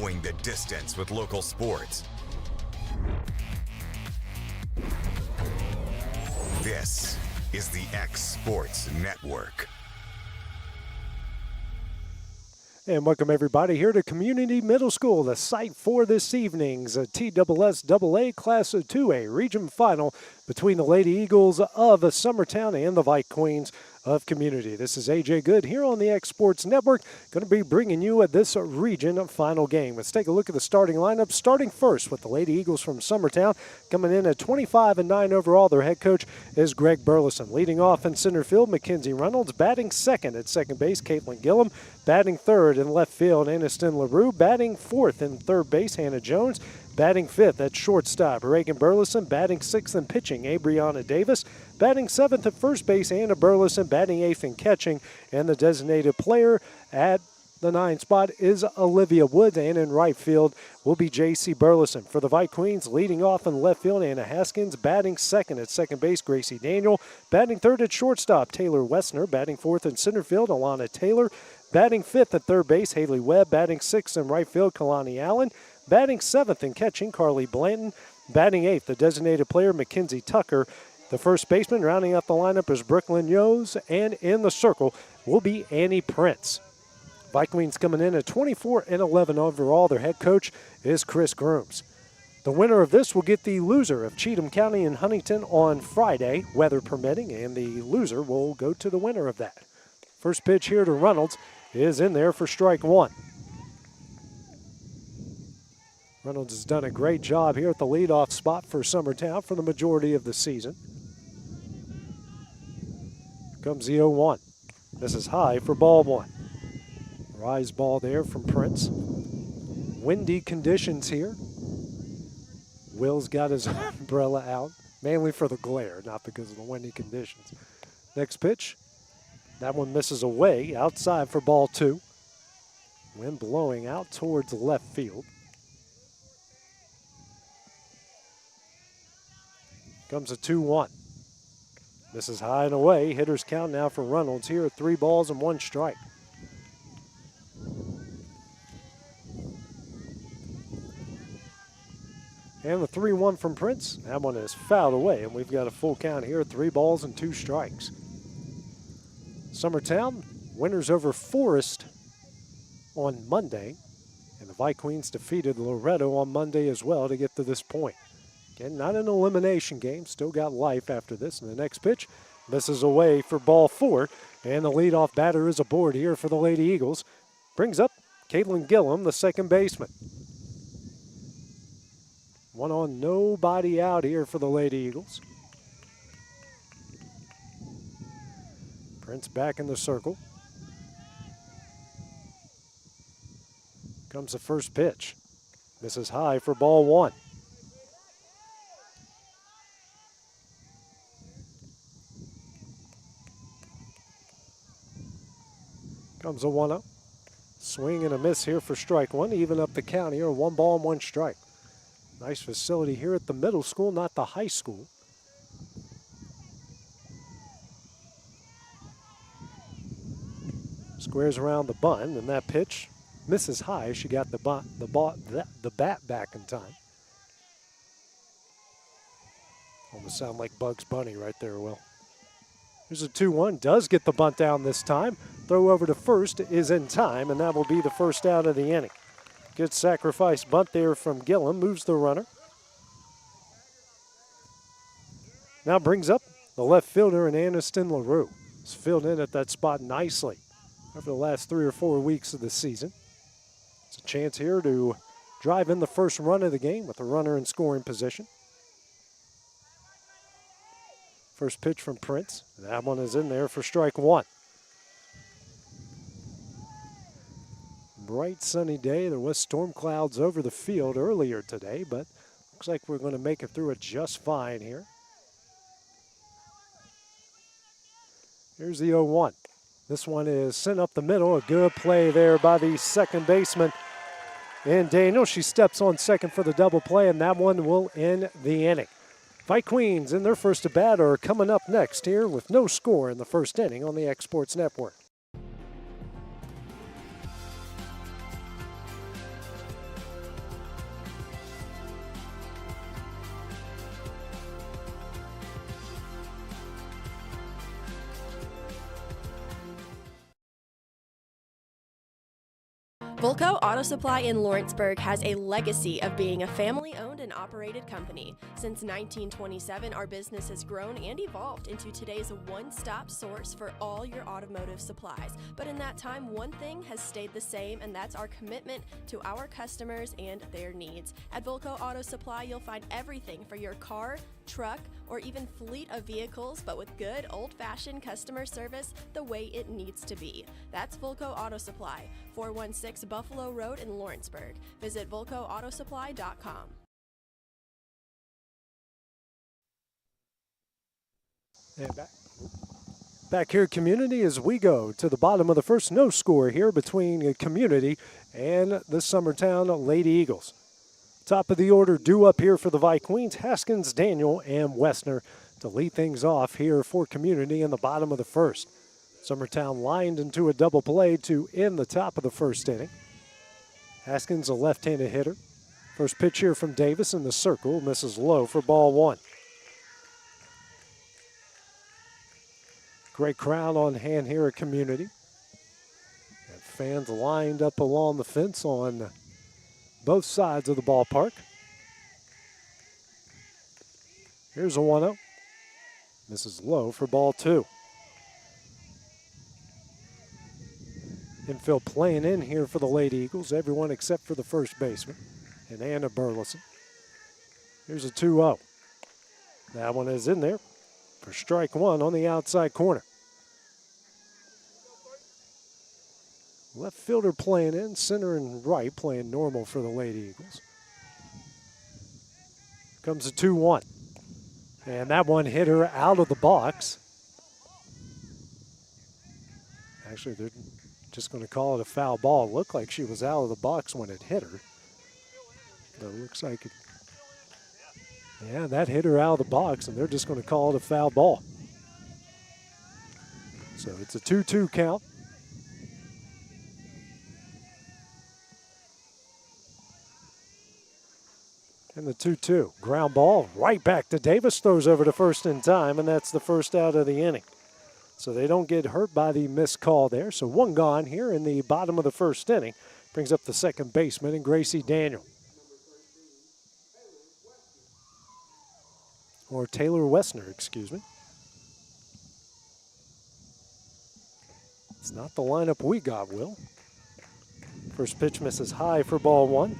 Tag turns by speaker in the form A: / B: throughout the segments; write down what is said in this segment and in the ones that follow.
A: Going the distance with local sports. This is the X Sports Network.
B: And welcome everybody here to Community Middle School, the site for this evening's TSSAA Class 2A Region Final between the Lady Eagles of Summertown and the Vike Queens of Community. This is AJ Good here on the X Sports Network, going to be bringing you this region final game. Let's take a look at the starting lineup, starting first with the Lady Eagles from Summertown, coming in at 25-9 overall. Their head coach is Greg Burleson. Leading off in center field, Mackenzie Reynolds. Batting second at second base, Caitlin Gillum. Batting third in left field, Aniston LaRue. Batting fourth in third base, Hannah Jones. Batting fifth at shortstop, Reagan Burleson. Batting sixth and pitching, Abriana Davis. Batting seventh at first base, Anna Burleson. Batting eighth and catching. And the designated player at the 9 spot is Olivia Woods. And in right field will be J.C. Burleson. For the Vike Queens, leading off in left field, Anna Haskins. Batting second at second base, Gracie Daniel. Batting third at shortstop, Taylor Westner. Batting fourth in center field, Alana Taylor. Batting fifth at third base, Haley Webb. Batting sixth in right field, Kalani Allen. Batting seventh and catching, Carly Blanton. Batting eighth, the designated player, Mackenzie Tucker. The first baseman rounding out the lineup is Brooklyn Yos, and in the circle will be Annie Prince. Vike Queens coming in at 24-11 overall. Their head coach is Chris Grooms. The winner of this will get the loser of Cheatham County and Huntington on Friday, weather permitting, and the loser will go to the winner of that. First pitch here to Reynolds is in there for strike one. Reynolds has done a great job here at the leadoff spot for Summertown for the majority of the season. Comes the 0-1. This is high for ball one. Rise ball there from Prince. Windy conditions here. Will's got his umbrella out, mainly for the glare, not because of the windy conditions. Next pitch. That one misses away, outside for ball two. Wind blowing out towards left field. Comes a 2-1. This is high and away. Hitters count now for Reynolds here at 3 balls and 1 strike. And the 3-1 from Prince. That one is fouled away, and we've got a full count here at 3 balls and 2 strikes. Summertown winners over Forest on Monday, and the Vike Queens defeated Loretto on Monday as well to get to this point. Again, not an elimination game, still got life after this. And the next pitch misses away for ball 4, and the leadoff batter is aboard here for the Lady Eagles. Brings up Caitlin Gillum, the second baseman. One on, nobody out here for the Lady Eagles. Prince back in the circle. Comes the first pitch. This is high for ball 1. Comes a 1-0. Swing and a miss here for strike one. Even up the count here, 1 ball and 1 strike. Nice facility here at the middle school, not the high school. Squares around the bunt, and that pitch misses high. She got the bat back in time. Almost sound like Bugs Bunny right there, Will. Here's a 2-1, does get the bunt down this time. Throw over to first is in time, and that will be the first out of the inning. Good sacrifice bunt there from Gillum, moves the runner. Now brings up the left fielder in Aniston LaRue. He's filled in at that spot nicely over the last 3 or 4 weeks of the season. It's a chance here to drive in the first run of the game with a runner in scoring position. First pitch from Prince. That one is in there for strike one. Bright sunny day. There was storm clouds over the field earlier today, but looks like we're going to make it through it just fine here. Here's the 0-1. This one is sent up the middle. A good play there by the second baseman. And Daniel, she steps on second for the double play, and that one will end the inning. Vike Queens in their first at bat are coming up next here with no score in the first inning on the X Sports Network.
C: Volco Auto Supply in Lawrenceburg has a legacy of being a family-owned and operated company. Since 1927, our business has grown and evolved into today's one-stop source for all your automotive supplies. But in that time, one thing has stayed the same, and that's our commitment to our customers and their needs. At Volco Auto Supply, you'll find everything for your car, truck, or even fleet of vehicles, but with good old-fashioned customer service the way it needs to be. That's Volco Auto Supply, 416 Buffalo Road in Lawrenceburg. Visit VolcoAutosupply.com.
B: And back here, Community, as we go to the bottom of the first. No score here between Community and the Summertown Lady Eagles. Top of the order due up here for the Vikings, Haskins, Daniel, and Westner to lead things off here for Community in the bottom of the first. Summertown lined into a double play to end the top of the first inning. Haskins, a left-handed hitter. First pitch here from Davis in the circle, misses low for ball one. Great crowd on hand here at Community. And fans lined up along the fence on both sides of the ballpark. Here's a 1-0. Misses low for ball two. Infield playing in here for the Lady Eagles, everyone except for the first baseman and Anna Burleson. Here's a 2-0. That one is in there for strike one on the outside corner. Left fielder playing in, center and right playing normal for the Lady Eagles. Comes a 2-1. And that one hit her out of the box. Actually, they're just going to call it a foul ball. It looked like she was out of the box when it hit her. But it looks like it. Yeah, that hit her out of the box, and they're just going to call it a foul ball. So it's a 2-2 count. And the 2-2. Ground ball right back to Davis. Throws over to first in time, and that's the first out of the inning. So they don't get hurt by the missed call there. So one gone here in the bottom of the first inning. Brings up the second baseman and Gracie Daniel. Or Taylor Westner, excuse me. It's not the lineup we got, Will. First pitch misses high for ball one.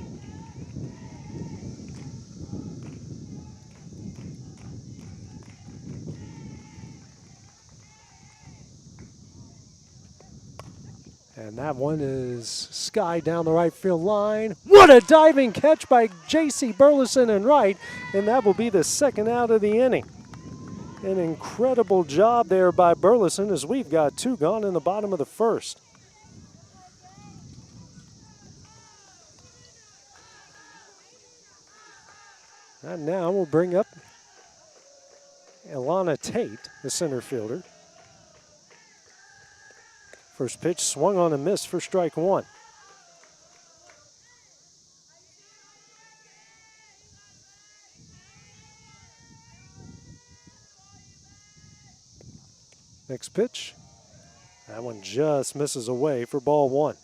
B: And that one is sky down the right field line. What a diving catch by J.C. Burleson in right, and that will be the second out of the inning. An incredible job there by Burleson as we've got two gone in the bottom of the first. And now we'll bring up Ilana Tate, the center fielder. First pitch swung on a miss for strike one. Next pitch. That one just misses away for ball one.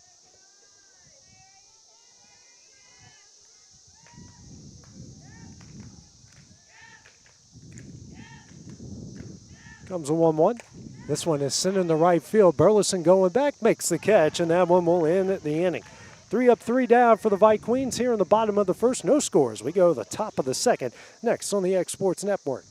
B: Comes a 1-1. This one is sent in the right field. Burleson going back, makes the catch, and that one will end at the inning. 3 up, 3 down for the Vikings here in the bottom of the first. No scores. We go to the top of the second. Next on the X Sports Network.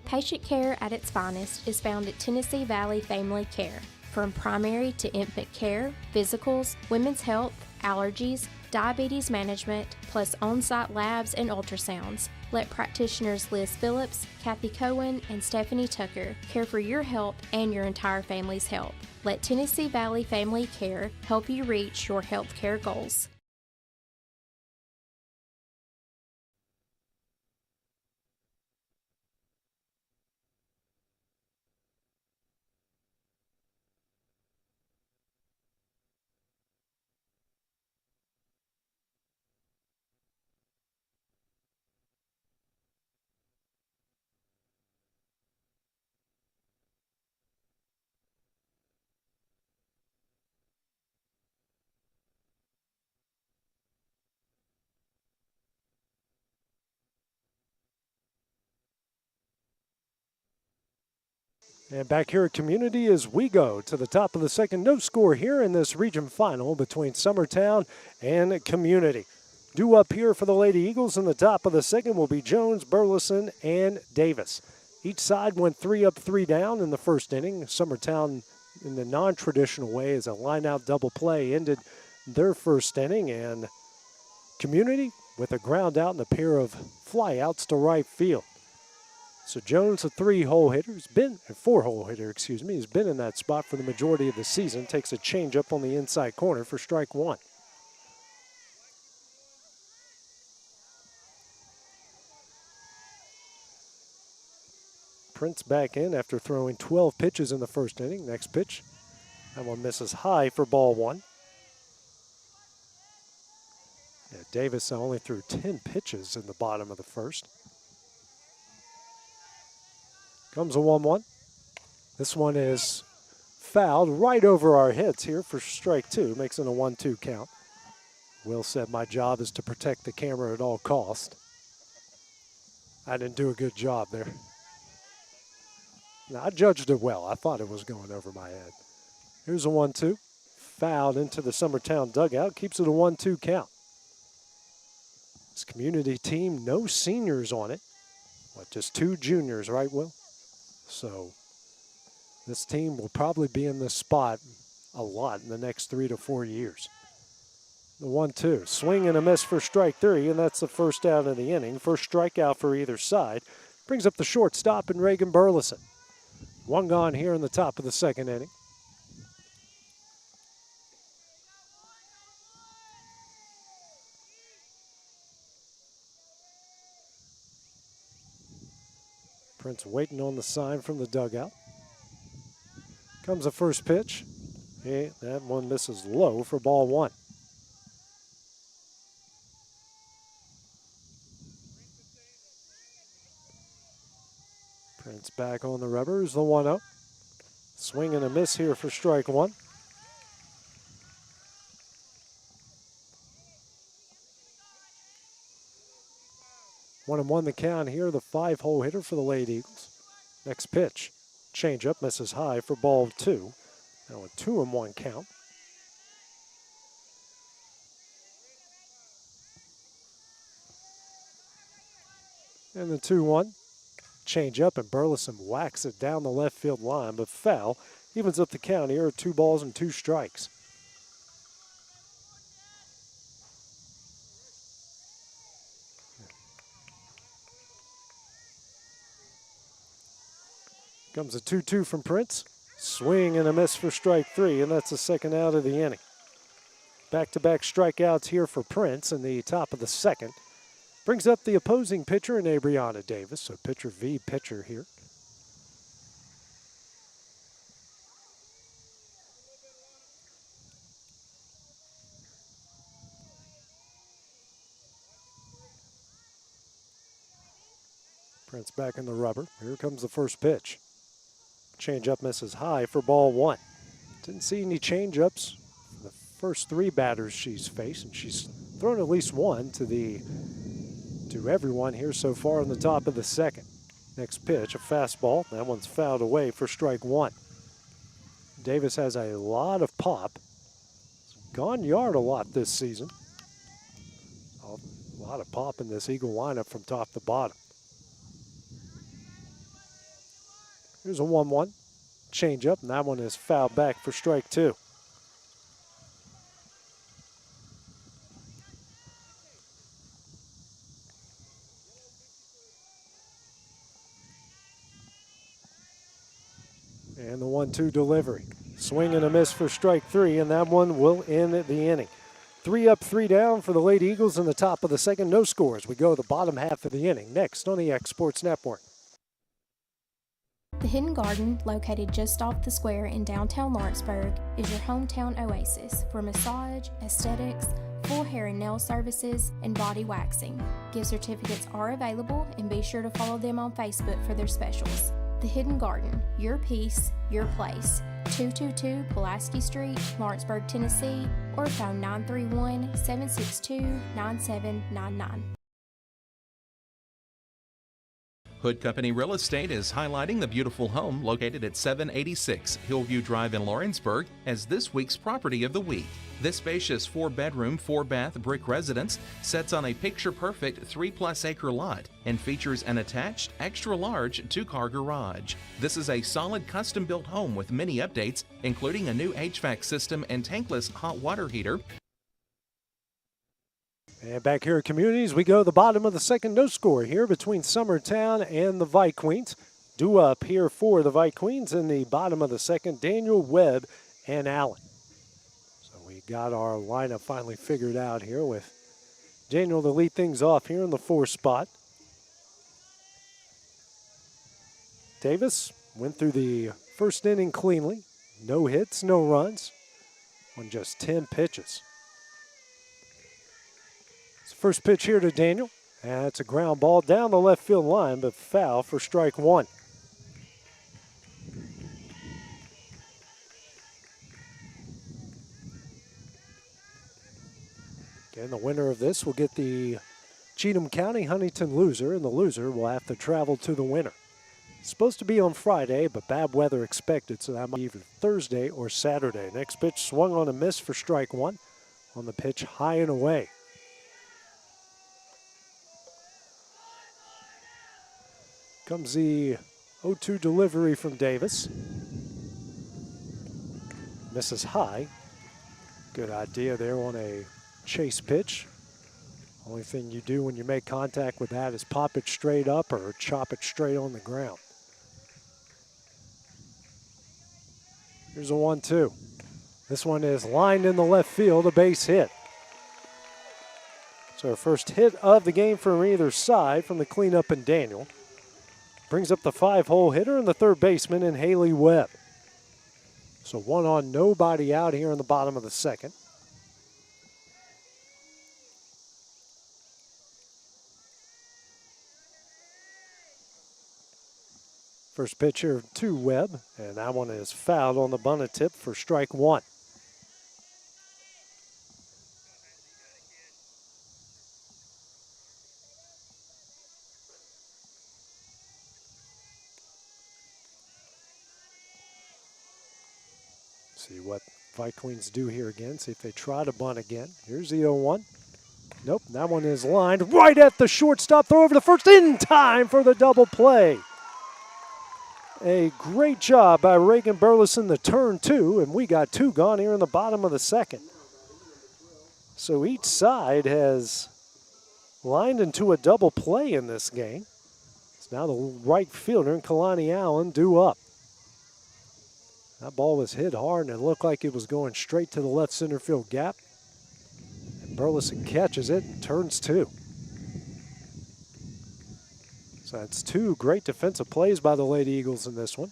D: Patient care at its finest is found at Tennessee Valley Family Care. From primary to infant care, physicals, women's health, allergies, diabetes management, plus on-site labs and ultrasounds. Let practitioners Liz Phillips, Kathy Cohen, and Stephanie Tucker care for your health and your entire family's health. Let Tennessee Valley Family Care help you reach your health care goals.
B: And back here at Community as we go to the top of the second. No score here in this region final between Summertown and Community. Due up here for the Lady Eagles in the top of the second will be Jones, Burleson, and Davis. Each side went 3 up, 3 down in the first inning. Summertown, in the non-traditional way, as a line-out double play, ended their first inning. And Community with a ground out and a pair of fly-outs to right field. So Jones, a 4-hole hitter, has been in that spot for the majority of the season. Takes a changeup on the inside corner for strike one. Prince back in after throwing 12 pitches in the first inning. Next pitch, that one misses high for ball one. Yeah, Davis only threw 10 pitches in the bottom of the first. Comes a 1-1. This one is fouled right over our heads here for strike two. Makes it a 1-2 count. Will said my job is to protect the camera at all cost. I didn't do a good job there. Now, I judged it well. I thought it was going over my head. Here's a 1-2. Fouled into the Summertown dugout. Keeps it a 1-2 count. This Community team, no seniors on it. What, just 2 juniors, right, Will? So this team will probably be in this spot a lot in the next 3 to 4 years. The 1-2, swing and a miss for strike three, and that's the first out of the inning. First strikeout for either side. Brings up the shortstop in Reagan Burleson. One gone here in the top of the second inning. Prince waiting on the sign from the dugout. Comes the first pitch. Yeah, that one misses low for ball one. Prince back on the rubber is the 1-0. Swing and a miss here for strike one. One and one the count here, the 5-hole hitter for the Lady Eagles. Next pitch, changeup misses high for ball two. Now a 2-1 count. And the 2-1, changeup, and Burleson whacks it down the left field line, but foul. Evens up the count here at 2 balls and 2 strikes. Comes a 2-2 from Prince. Swing and a miss for strike three, and that's the second out of the inning. Back-to-back strikeouts here for Prince in the top of the second. Brings up the opposing pitcher in Abriana Davis, so pitcher v. pitcher here. Prince back in the rubber. Here comes the first pitch. Changeup misses high for ball one. Didn't see any changeups for the first 3 batters she's faced, and she's thrown at least one to everyone here so far in the top of the second. Next pitch, a fastball. That one's fouled away for strike one. Davis has a lot of pop. Gone yard a lot this season. A lot of pop in this Eagle lineup from top to bottom. Here's a 1-1. Changeup, and that one is fouled back for strike two. And the 1-2 delivery. Swing and a miss for strike three, and that one will end the inning. 3 up, 3 down for the Lady Eagles in the top of the second. No scores. We go to the bottom half of the inning. Next on the X Sports Network.
D: The Hidden Garden, located just off the square in downtown Lawrenceburg, is your hometown oasis for massage, aesthetics, full hair and nail services, and body waxing. Gift certificates are available, and be sure to follow them on Facebook for their specials. The Hidden Garden, your peace, your place. 222 Pulaski Street, Lawrenceburg, Tennessee, or phone 931-762-9799.
E: Hood Company Real Estate is highlighting the beautiful home located at 786 Hillview Drive in Lawrenceburg as this week's property of the week. This spacious 4-bedroom, 4-bath brick residence sits on a picture-perfect 3+ acre lot and features an attached, extra-large 2-car garage. This is a solid custom-built home with many updates, including a new HVAC system and tankless hot water heater.
B: And back here at Communities, we go to the bottom of the second. No score here between Summertown and the Vikings. Due up here for the Vikings in the bottom of the second, Daniel, Webb, and Allen. So we got our lineup finally figured out here with Daniel to lead things off here in the 4th spot. Davis went through the first inning cleanly. No hits, no runs on just 10 pitches. First pitch here to Daniel. That's a ground ball down the left field line, but foul for strike 1. Again, the winner of this will get the Cheatham County Huntington loser, and the loser will have to travel to the winner. It's supposed to be on Friday, but bad weather expected, so that might be either Thursday or Saturday. Next pitch swung on a miss for strike 1 on the pitch high and away. Comes the 0-2 delivery from Davis. Misses high. Good idea there on a chase pitch. Only thing you do when you make contact with that is pop it straight up or chop it straight on the ground. Here's a 1-2. This one is lined in the left field, a base hit. So our first hit of the game from either side from the cleanup and Daniel. Brings up the 5-hole hitter and the third baseman in Haley Webb. So 1 on, nobody out here in the bottom of the second. First pitch here to Webb, and that one is fouled on the bunted tip for strike 1. See what Vikings do here again. See if they try to bunt again. Here's the 0-1. Nope, that one is lined right at the shortstop. Throw over the first in time for the double play. A great job by Reagan Burleson, the turn 2, and we got 2 gone here in the bottom of the second. So each side has lined into a double play in this game. It's now the right fielder in Kalani Allen due up. That ball was hit hard, and it looked like it was going straight to the left center field gap. And Burleson catches it and turns 2. So that's 2 great defensive plays by the Lady Eagles in this one.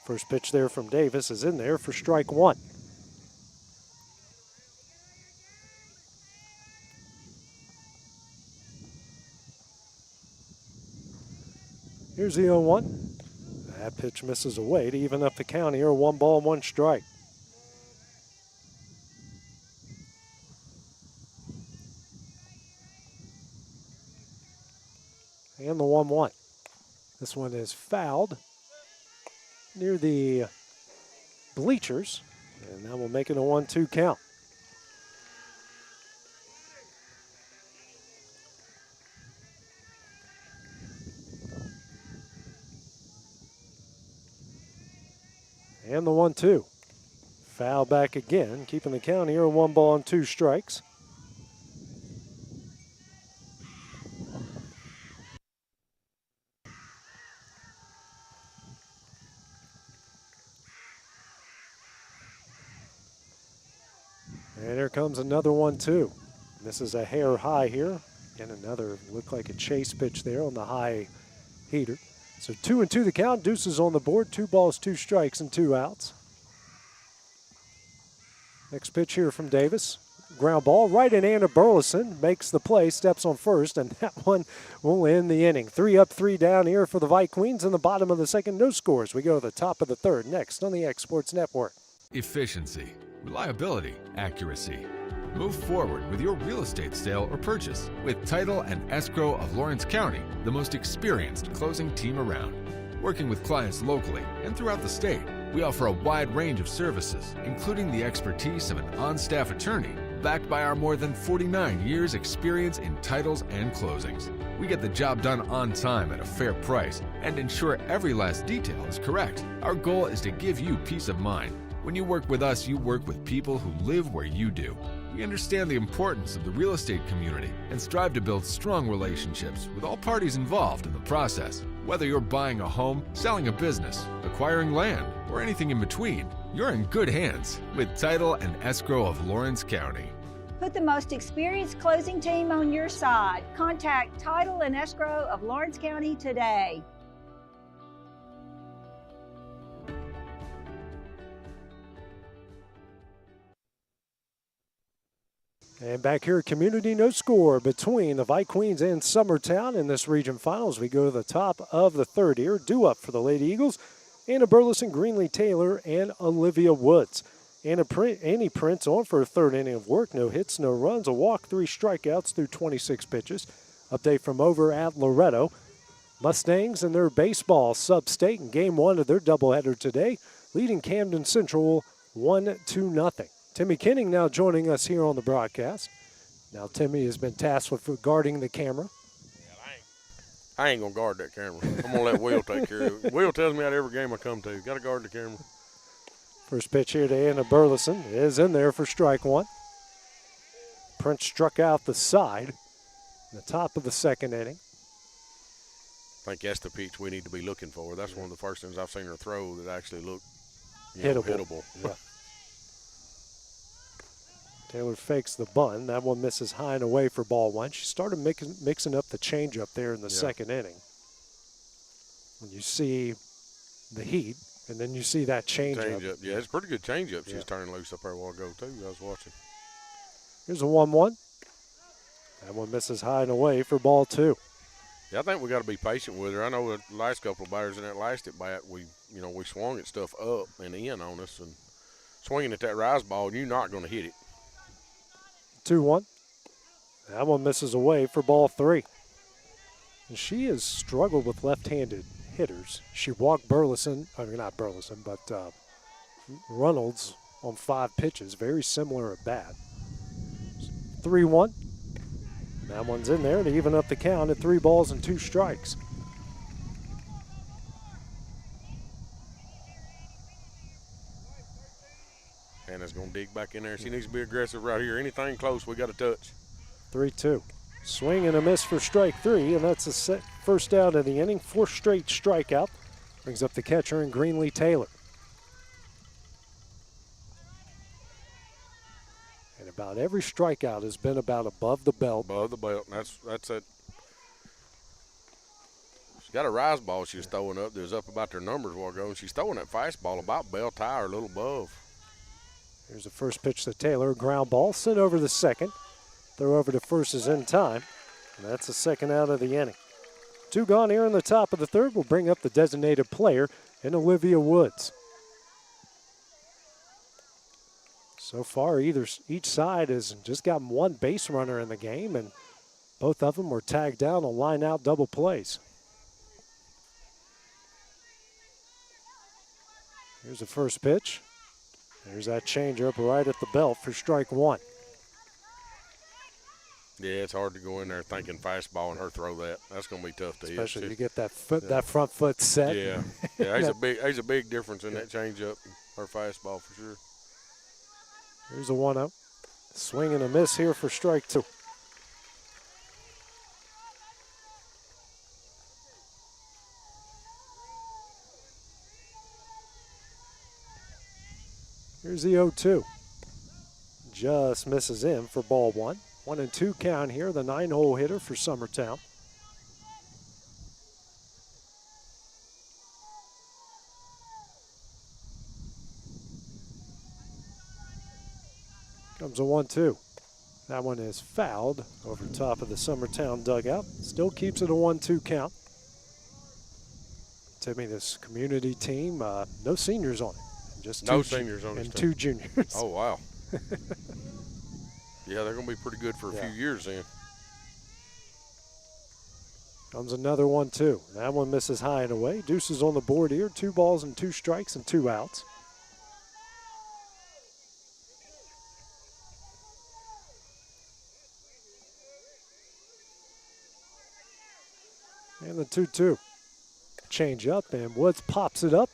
B: First pitch there from Davis is in there for strike 1. Here's the 0-1. That pitch misses away to even up the count here. 1 ball, 1 strike. And the 1-1. This one is fouled near the bleachers, and that will make it a 1-2 count. And the 1-2. Foul back again, keeping the count here, 1 ball and 2 strikes. And here comes another 1-2. This is a hair high here. And another looked like a chase pitch there on the high heater. So 2-2 the count. Deuces on the board. 2 balls, 2 strikes, and 2 outs. Next pitch here from Davis. Ground ball right in. Anna Burleson makes the play, steps on first, and that one will end the inning. 3 up, 3 down here for the Vikings in the bottom of the second. No scores. We go to the top of the third next on the X Sports Network.
F: Efficiency, reliability, accuracy. Move forward with your real estate sale or purchase with Title and Escrow of Lawrence County, the most experienced closing team around. Working with clients locally and throughout the state, we offer a wide range of services, including the expertise of an on-staff attorney, backed by our more than 49 years experience in titles and closings. We get the job done on time at a fair price and ensure every last detail is correct. Our goal is to give you peace of mind. When you work with us, you work with people who live where you do. We understand the importance of the real estate community and strive to build strong relationships with all parties involved in the process. Whether you're buying a home, selling a business, acquiring land, or anything in between, you're in good hands with Title and Escrow of Lawrence County.
G: Put the most experienced closing team on your side. Contact Title and Escrow of Lawrence County today.
B: And back here at Community, no score between the Vikings and Summertown in this region finals. We go to the top of the third here. Due up for the Lady Eagles, Anna Burleson, Greenlee Taylor, and Olivia Woods. Annie Prince on for a third inning of work. No hits, no runs, a walk, 3 strikeouts through 26 pitches. Update from over at Loretto. Mustangs and their baseball sub-state in game 1 of their doubleheader today, leading Camden Central 1-0. Timmy Kenning now joining us here on the broadcast. Now Timmy has been tasked with guarding the camera.
H: I ain't going to guard that camera. I'm going to let Will take care of it. Will tells me that every game I come to. Got to guard the camera.
B: First pitch here to Anna Burleson is in there for strike 1. Prince struck out the side in the top of the second inning.
H: I think that's the pitch we need to be looking for. That's one of the first things I've seen her throw that actually looked hittable.
B: Yeah. Taylor fakes the bunt. That one misses high and away for ball 1. She started mixing up the changeup there in the second inning. When you see the heat, and then you see that changeup.
H: Yeah, it's a pretty good changeup she's turning loose up there a while ago, too. I was watching.
B: Here's a 1-1. That one misses high and away for ball 2.
H: Yeah, I think we got to be patient with her. I know the last couple of batters in that last at bat, we swung at stuff up and in on us, and swinging at that rise ball, you're not going to hit it.
B: 2-1. That one misses away for ball 3. And she has struggled with left-handed hitters. She walked not Burleson, but Reynolds on 5 pitches. Very similar at bat. 3-1. That one's in there to even up the count at 3 balls and 2 strikes.
H: Hannah's going to dig back in there. She needs to be aggressive right here. Anything close, we got to touch.
B: 3-2. Swing and a miss for strike 3, and that's the first out of the inning. 4th straight strikeout. Brings up the catcher in Greenlee Taylor. And about every strikeout has been about above the belt.
H: Above the belt. That's it. She's got a rise ball she was throwing up. That was up about their numbers a while ago, and she's throwing that fastball about belt high or a little above.
B: Here's the first pitch to Taylor. Ground ball. Sent over the second. Throw over to first is in time. And that's the second out of the inning. 2 gone here in the top of the third. Will bring up the designated player in Olivia Woods. So far, each side has just gotten 1 base runner in the game, and both of them were tagged down on line-out double plays. Here's the first pitch. There's that changeup right at the belt for strike 1.
H: Yeah, it's hard to go in there thinking fastball and her throw that. That's going to be tough to hit.
B: Especially to get that front foot set.
H: Yeah, there's a big difference in that changeup, her fastball for sure.
B: Here's a 1-0. Swing and a miss here for strike 2. Here's the 0-2. Just misses in for ball 1. 1-2 count here, the 9-hole hitter for Summertown. Comes a 1-2. That one is fouled over top of the Summertown dugout. Still keeps it a 1-2 count. Timmy, this community team, no seniors on it. Just
H: no seniors on it.
B: And 2 juniors.
H: Oh, wow. Yeah, they're going to be pretty good for a few years then.
B: Comes another 1-2. That one misses high and away. Deuces on the board here. 2 balls and 2 strikes and 2 outs. And the 2-2. Change up, and Woods pops it up.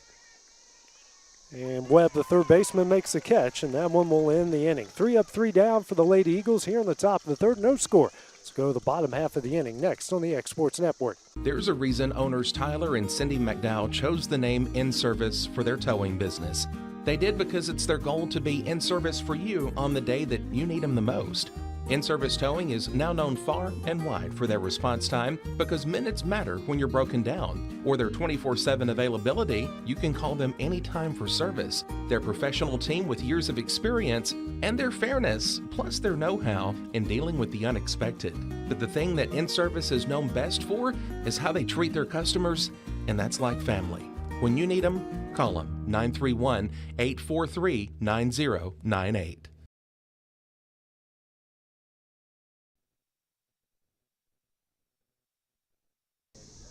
B: And Webb, the third baseman, makes the catch, and that one will end the inning. 3 up, 3 down for the Lady Eagles here in the top of the third. No score. Let's go to the bottom half of the inning next on the X Sports Network.
E: There's a reason owners Tyler and Cindy McDowell chose the name In Service for their towing business. They did because it's their goal to be in service for you on the day that you need them the most. In-Service Towing is now known far and wide for their response time because minutes matter when you're broken down. Or their 24/7 availability, you can call them anytime for service. Their professional team with years of experience and their fairness, plus their know-how in dealing with the unexpected. But the thing that In-Service is known best for is how they treat their customers, and that's like family. When you need them, call them 931-843-9098.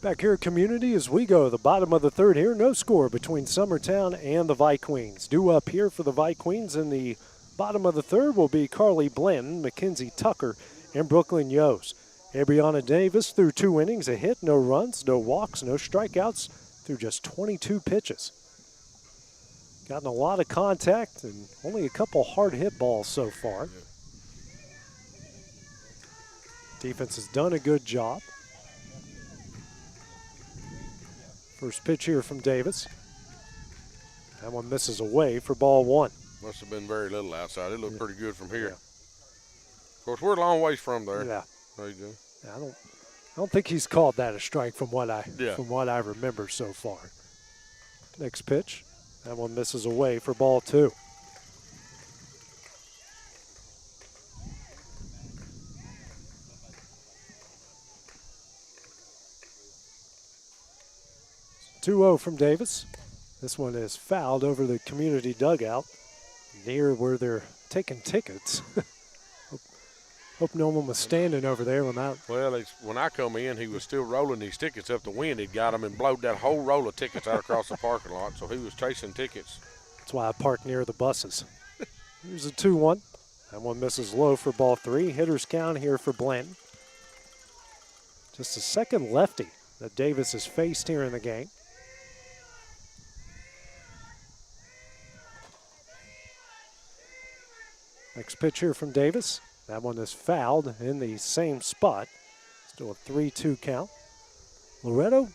B: Back here at Community as we go to the bottom of the third here. No score between Summertown and the Vikings. Due up here for the Vikings in the bottom of the third will be Carly Blanton, Mackenzie Tucker, and Brooklyn Yost. Abriana Davis threw 2 innings, a hit, no runs, no walks, no strikeouts through just 22 pitches. Gotten a lot of contact and only a couple hard hit balls so far. Defense has done a good job. First pitch here from Davis. That one misses away for ball 1.
H: Must have been very little outside. It looked pretty good from here. Yeah. Of course, we're a long ways from there.
B: Yeah.
H: There you go.
B: I don't think he's called that a strike from what I remember so far. Next pitch. That one misses away for ball 2. It's 2-0 from Davis. This one is fouled over the community dugout near where they're taking tickets. Hope no one was standing over there when that.
H: Well, when I come in, he was still rolling these tickets up the wind. He'd got them and blowed that whole roll of tickets out across the parking lot, so he was chasing tickets.
B: That's why I park near the buses. Here's a 2-1. That one misses low for ball 3. Hitters count here for Blanton. Just the second lefty that Davis has faced here in the game. Next pitch here from Davis. That one is fouled in the same spot. Still a 3-2 count. Loretto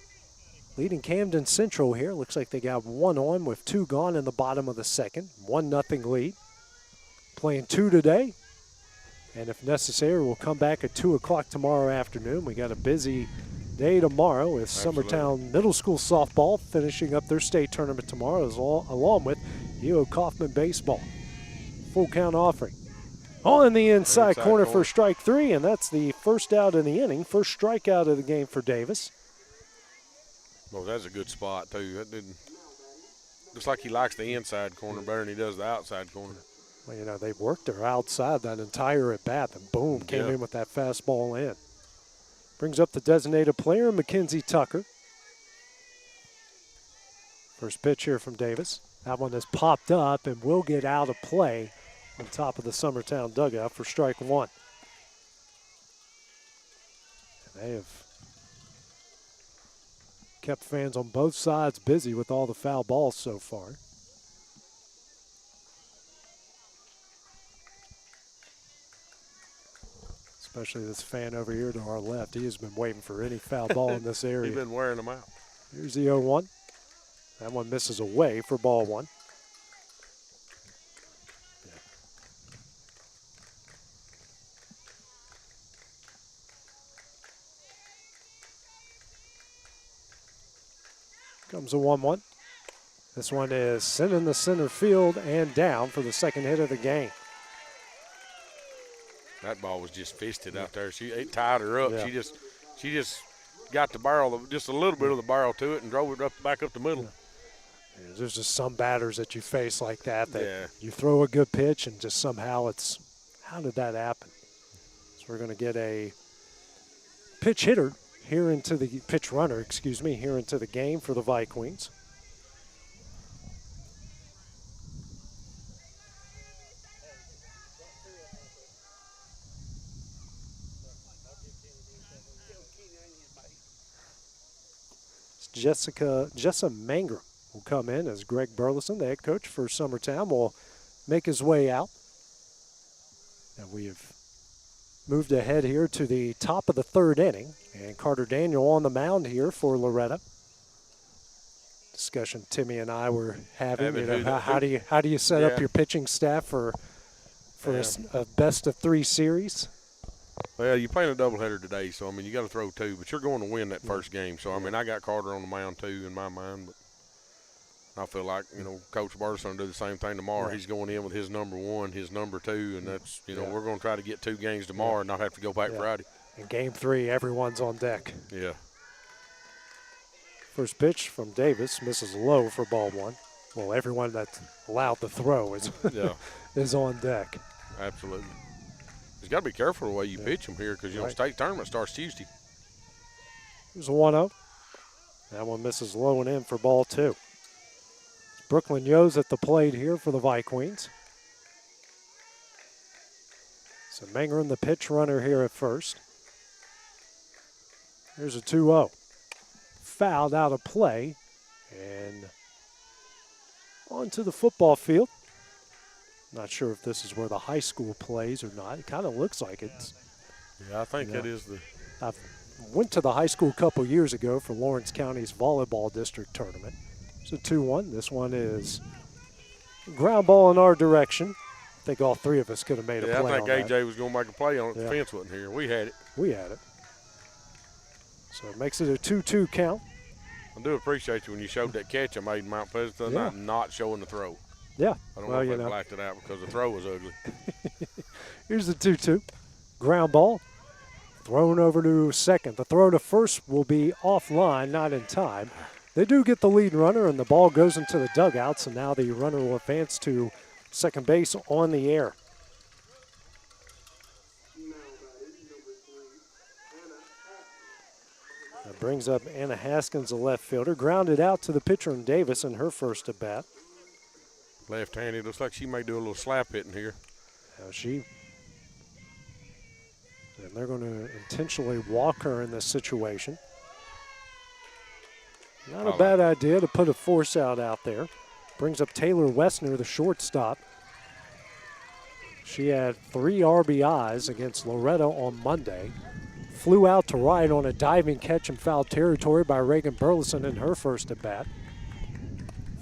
B: leading Camden Central here. Looks like they got 1 on with 2 gone in the bottom of the second. 1-0 lead. Playing 2 today. And if necessary, we'll come back at 2 o'clock tomorrow afternoon. We got a busy day tomorrow with Summertown Middle School softball finishing up their state tournament tomorrow along with E.O. Kaufman baseball. Full count offering. On the inside corner for strike 3, and that's the first out in the inning. First strikeout of the game for Davis.
H: Well, that's a good spot, too. That looks like he likes the inside corner better than he does the outside corner.
B: Well, you know, they worked her outside that entire at bat, and boom, came in with that fastball in. Brings up the designated player, Mackenzie Tucker. First pitch here from Davis. That one has popped up and will get out of play on top of the Summertown dugout for strike 1. And they have kept fans on both sides busy with all the foul balls so far. Especially this fan over here to our left. He has been waiting for any foul ball in this area.
H: He's been wearing them out.
B: Here's the 0-1. That one misses away for ball 1. Comes a 1-1. This one is sent in the center field and down for the second hit of the game.
H: That ball was just fisted out there. It tied her up. Yeah. She just got the barrel, just a little bit of the barrel to it, and drove it back up the middle.
B: Yeah, there's just some batters that you face like that you throw a good pitch and just somehow it's How did that happen? So we're going to get a pitch hitter here into the pitch runner, here into the game for the Vikings. Jessa Mangrum will come in as Greg Burleson, the head coach for Summertown, will make his way out. And we have moved ahead here to the top of the third inning. And Carter Daniel on the mound here for Loretta. Discussion Timmy and I were having, how do you set up your pitching staff for a best of 3 series?
H: Well, you're playing a doubleheader today, so, I mean, you got to throw 2, but you're going to win that first game. So, I mean, I got Carter on the mound, too, in my mind. But I feel like, Coach Burleson will do the same thing tomorrow. Right. He's going in with his number 1, his number 2, and that's, we're going to try to get 2 games tomorrow and not have to go back Friday.
B: In Game 3, everyone's on deck.
H: Yeah.
B: First pitch from Davis misses low for ball 1. Well, everyone that's allowed to throw is, is on deck.
H: Absolutely. You got to be careful the way you pitch them here because, state tournament starts Tuesday.
B: Here's a 1-0. That one misses low and in for ball 2. Brooklyn Yo's at the plate here for the Vikings. So Mangrum, the pitch runner here at first. Here's a 2-0. Fouled out of play and onto the football field. Not sure if this is where the high school plays or not. It kind of looks like it.
H: Yeah, I think that is the.
B: I went to the high school a couple years ago for Lawrence County's volleyball district tournament. It's a 2-1. This one is ground ball in our direction. I think all 3 of us could have made a play
H: I
B: on
H: think
B: that.
H: AJ was going to make a play on it. The fence wasn't here. We had it.
B: We had it. So it makes it a 2-2 count.
H: I do appreciate you when you showed that catch I made in Mount Pleasant the other night, not showing the throw.
B: Yeah.
H: I don't know if they blacked it out because the throw was ugly.
B: Here's the 2-2. Ground ball. Thrown over to second. The throw to first will be offline, not in time. They do get the lead runner, and the ball goes into the dugouts, and now the runner will advance to second base on the air. That brings up Anna Haskins, the left fielder. Grounded out to the pitcher in Davis in her first at bat.
H: Left-handed. Looks like she may do a little slap hitting here.
B: And they're going to intentionally walk her in this situation. Not a bad idea to put a force out there. Brings up Taylor Wessner, the shortstop. She had 3 RBIs against Loretta on Monday. Flew out to right on a diving catch in foul territory by Reagan Burleson in her first at bat.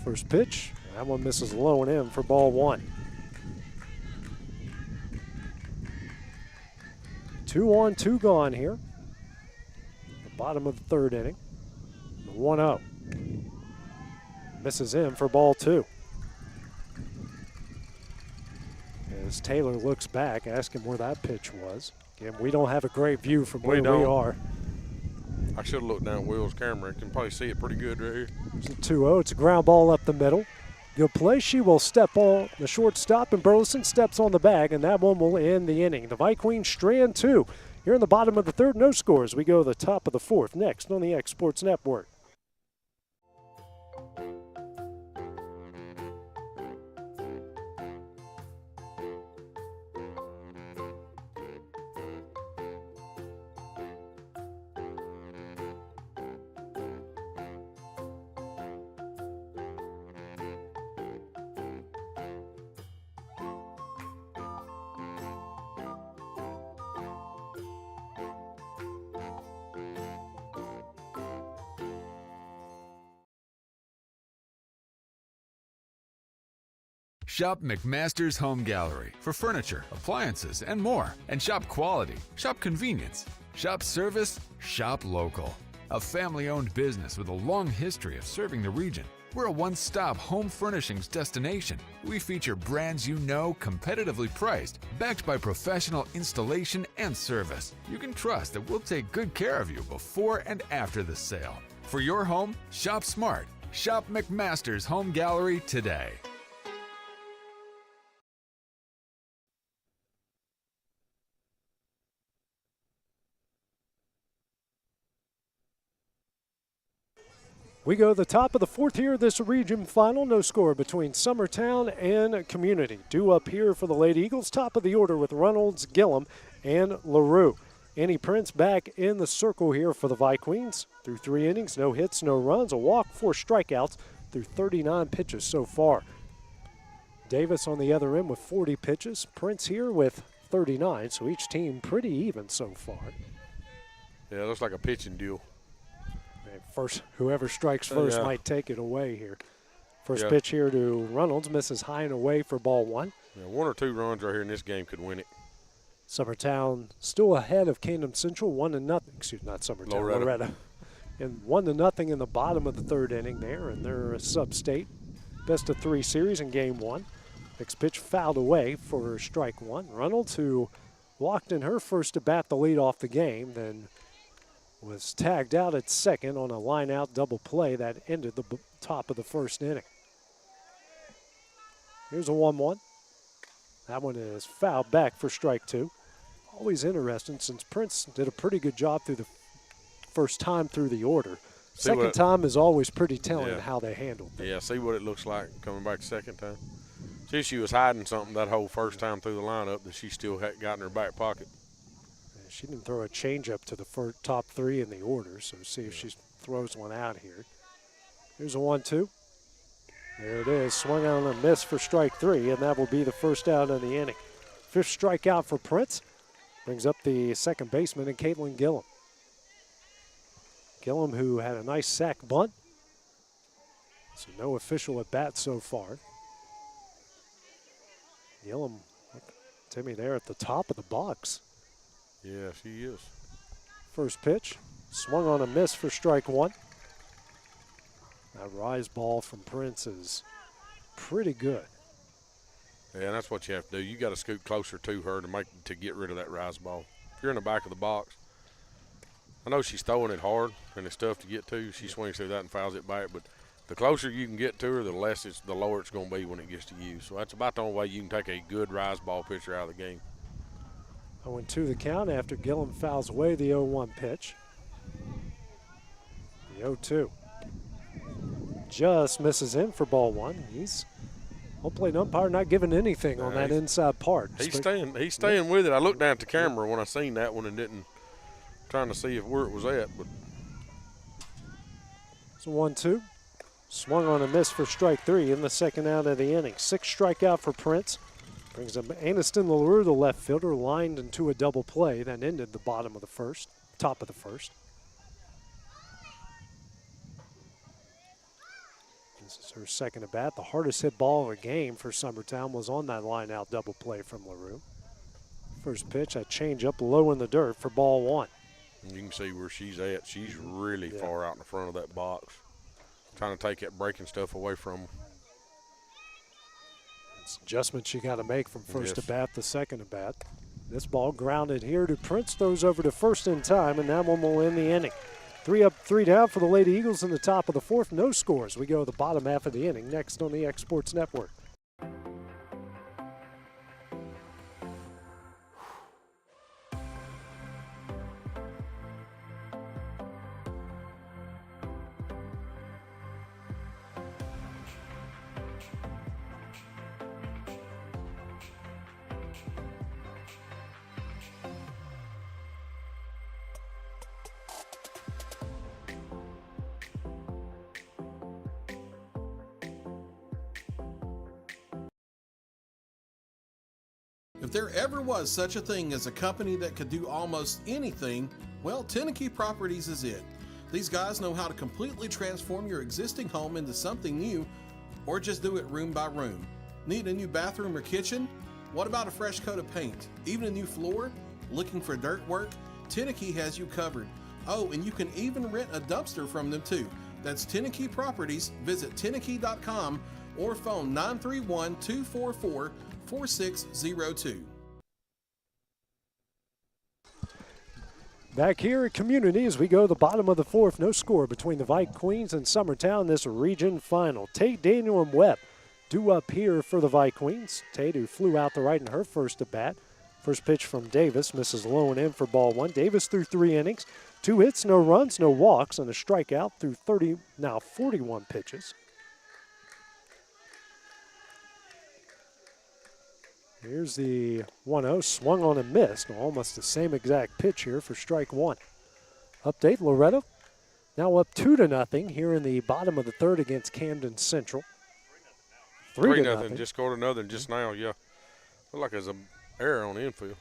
B: First pitch, that one misses low and in for ball 1. 2 on, 2 gone here. The bottom of the third inning. 1-0. Misses in for ball 2. As Taylor looks back, asking where that pitch was. Again, we don't have a great view from where we are.
H: I should have looked down Will's camera. You can probably see it pretty good right here.
B: It's a 2-0. It's a ground ball up the middle. Good play. She will step on the shortstop, and Burleson steps on the bag, and that one will end the inning. The Vikings strand 2. Here in the bottom of the third, no scores. We go to the top of the fourth next on the X Sports Network.
F: Shop McMaster's Home Gallery for furniture, appliances, and more. And shop quality, shop convenience, shop service, shop local. A family-owned business with a long history of serving the region. We're a one-stop home furnishings destination. We feature brands you know, competitively priced, backed by professional installation and service. You can trust that we'll take good care of you before and after the sale. For your home, shop smart. Shop McMaster's Home Gallery today.
B: We go to the top of the fourth here of this region final. No score between Summertown and Community. Due up here for the Lady Eagles. Top of the order with Reynolds, Gillum, and LaRue. Annie Prince back in the circle here for the Vikings. Through 3 innings, no hits, no runs, a walk, 4 strikeouts through 39 pitches so far. Davis on the other end with 40 pitches. Prince here with 39, so each team pretty even so far.
H: Yeah, it looks like a pitching duel.
B: And first, whoever strikes first might take it away here. First pitch here to Reynolds, misses high and away for ball 1.
H: Yeah, 1 or 2 runs right here in this game could win it.
B: Summertown still ahead of Kingdom Central, 1-0. Excuse me, not Summertown, Loretta. And 1-0 in the bottom of the third inning there, and they're sub-state. Best of 3 series in game 1. Next pitch fouled away for strike 1. Reynolds, who walked in her first to bat the lead off the game, then was tagged out at second on a line-out double play that ended the top of the first inning. Here's a 1-1. That one is fouled back for strike 2. Always interesting since Prince did a pretty good job through the first time through the order. Second time is always pretty telling how they handled it.
H: Yeah, see what it looks like coming back second time. See, she was hiding something that whole first time through the lineup that she still had got in her back pocket.
B: She didn't throw a changeup to the top 3 in the order, so see if she throws one out here. Here's a 1-2. There it is, swung on a miss for strike 3, and that will be the first out of the inning. 5th strikeout for Prince. Brings up the second baseman and Caitlin Gillum. Gillum, who had a nice sac bunt. So no official at bat so far. Gillum, Timmy there at the top of the box.
H: Yeah, she is.
B: First pitch, swung on a miss for strike 1. That rise ball from Prince is pretty good.
H: Yeah, and that's what you have to do. You got to scoot closer to her to get rid of that rise ball. If you're in the back of the box, I know she's throwing it hard and it's tough to get to. She swings through that and fouls it back, but the closer you can get to her, the lower it's going to be when it gets to you. So that's about the only way you can take a good rise ball pitcher out of the game.
B: 0-2 the count after Gillum fouls away the 0-1 pitch. The 0-2 just misses in for ball 1. He's home plate umpire not giving anything on that inside part.
H: He's staying with it. I looked down at the camera when I seen that one and didn't trying to see where it was at. But
B: it's a 1-2. Swung on a miss for strike 3 in the second out of the inning. 6th strikeout for Prince. Brings up Aniston LaRue, the left fielder, lined into a double play that ended the bottom of the first, top of the first. This is her second at bat. The hardest hit ball of the game for Summertown was on that line out double play from LaRue. First pitch, a change up low in the dirt for ball 1.
H: You can see where she's at. She's really far out in the front of that box, trying to take that breaking stuff away from them.
B: It's adjustments you got to make from first at bat to second at bat. This ball grounded here to Prince, throws over to first in time, and that one will end the inning. 3 up, 3 down for the Lady Eagles in the top of the 4th. No scores. We go to the bottom half of the inning next on the X Sports Network.
I: If there ever was such a thing as a company that could do almost anything, well, Tenneke Properties is it. These guys know how to completely transform your existing home into something new, or just do it room by room. Need a new bathroom or kitchen? What about a fresh coat of paint? Even a new floor? Looking for dirt work? Tenneke has you covered. Oh, and you can even rent a dumpster from them too. That's Tenneke Properties. Visit Tenneke.com or phone 931-244-4602.
B: Back here at Community as we go to the bottom of the 4th. No score between the Vikings and Summertown this region final. Tate, Daniel, and Webb due up here for the Vikings. Tate, who flew out the right in her first at bat. First pitch from Davis, misses low and in for ball 1. Davis threw 3 innings, 2 hits, no runs, no walks, and a strikeout through 41 pitches. Here's the 1-0, swung on and missed. Almost the same exact pitch here for strike one. Update, Loretto now up 2-0 here in the bottom of the third against Camden Central.
H: 3-0, just scored another just now, yeah. Look like there's an error on the infield.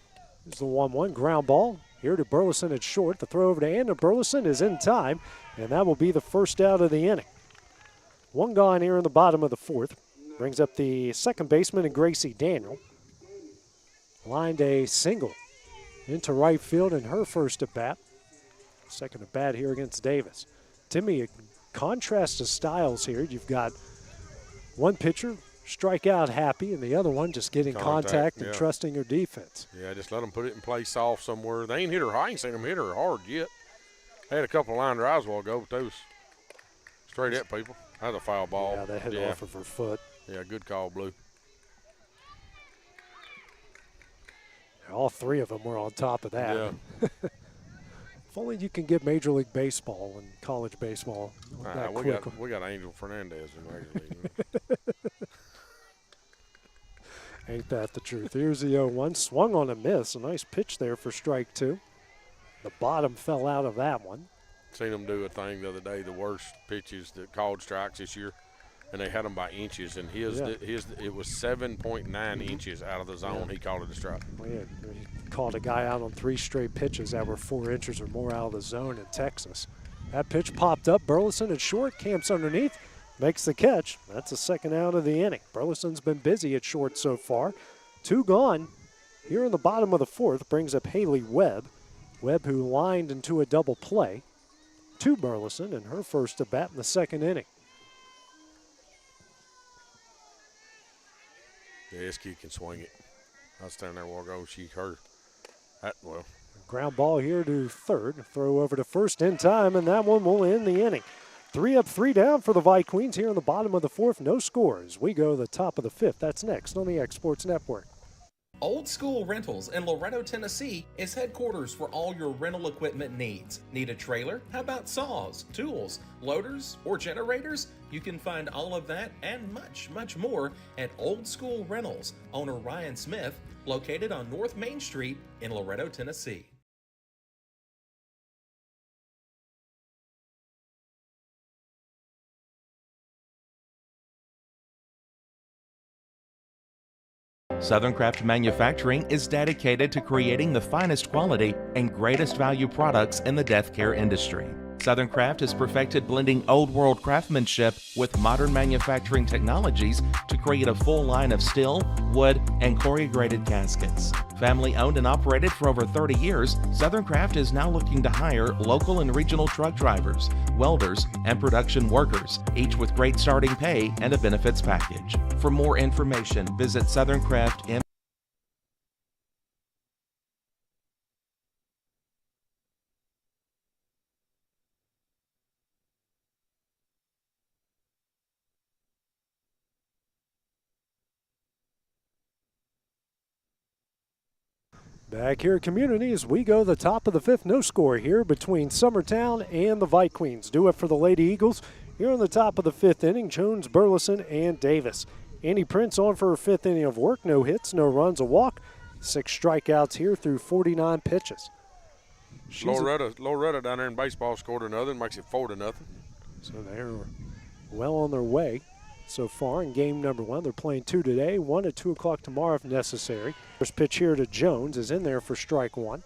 B: Here's the 1-1 ground ball here to Burleson at short. The throw over to Anna Burleson is in time, and that will be the first out of the inning. One gone here in the bottom of the fourth. Brings up the second baseman, Gracie Daniel. Lined a single into right field in her first at bat. Second at bat here against Davis. Timmy, a contrast of styles here. You've got one pitcher strike out happy and the other one just getting contact and trusting her defense.
H: Yeah, just let them put it in place soft somewhere. They ain't hit her high. I ain't seen them hit her hard yet. They had a couple of line drives a while ago, but they was straight at people. That was a foul ball.
B: Yeah, they hit off of her foot.
H: Yeah, good call, Blue.
B: All three of them were on top of that.
H: Yeah.
B: If only you can get Major League Baseball and college baseball.
H: We got Angel Fernandez in Major League.
B: Ain't that the truth? Here's the 0-1. Swung on a miss. A nice pitch there for strike two. The bottom fell out of that one.
H: Seen them do a thing the other day, the worst pitches that called strikes this year, and they had them by inches, and it was 7.9 inches out of the zone. He called it a strike.
B: Well, yeah, he called a guy out on 3 straight pitches that were 4 inches or more out of the zone in Texas. That pitch popped up. Burleson at short, camps underneath, makes the catch. That's the second out of the inning. Burleson's been busy at short so far. 2 gone. Here in the bottom of the fourth brings up Haley Webb. Webb, who lined into a double play to Burleson in her first at bat in the second inning.
H: Yeah, this kid can swing it. I was standing there a while ago. She hurt. That, well.
B: Ground ball here to third. Throw over to first in time, and that one will end the inning. 3 up, 3 down for the Vikings here in the bottom of the fourth. No scores. We go to the top of the fifth. That's next on the X Sports Network.
E: Old School Rentals in Loretto, Tennessee is headquarters for all your rental equipment needs. Need a trailer? How about saws, tools, loaders, or generators? You can find all of that and much, much more at Old School Rentals. Owner Ryan Smith, located on North Main Street in Loretto, Tennessee. Southern Craft Manufacturing is dedicated to creating the finest quality and greatest value products in the death care industry. Southern Craft has perfected blending old world craftsmanship with modern manufacturing technologies to create a full line of steel, wood, and corrugated caskets. Family owned and operated for over 30 years, Southern Craft is now looking to hire local and regional truck drivers, welders, and production workers, each with great starting pay and a benefits package. For more information, visit Southern Craft M.
B: Back here at Community as we go to the top of the fifth. No score here between Summertown and the Vikings. Do it for the Lady Eagles. Here on the top of the fifth inning, Jones, Burleson, and Davis. Andy Prince on for her fifth inning of work. No hits, no runs, a walk. 6 strikeouts here through 49 pitches.
H: Loretta down there in baseball scored another and makes it 4-0.
B: So they're well on their way so far in game number 1. They're playing 2 today, 1 at 2 o'clock tomorrow if necessary. First pitch here to Jones is in there for strike 1.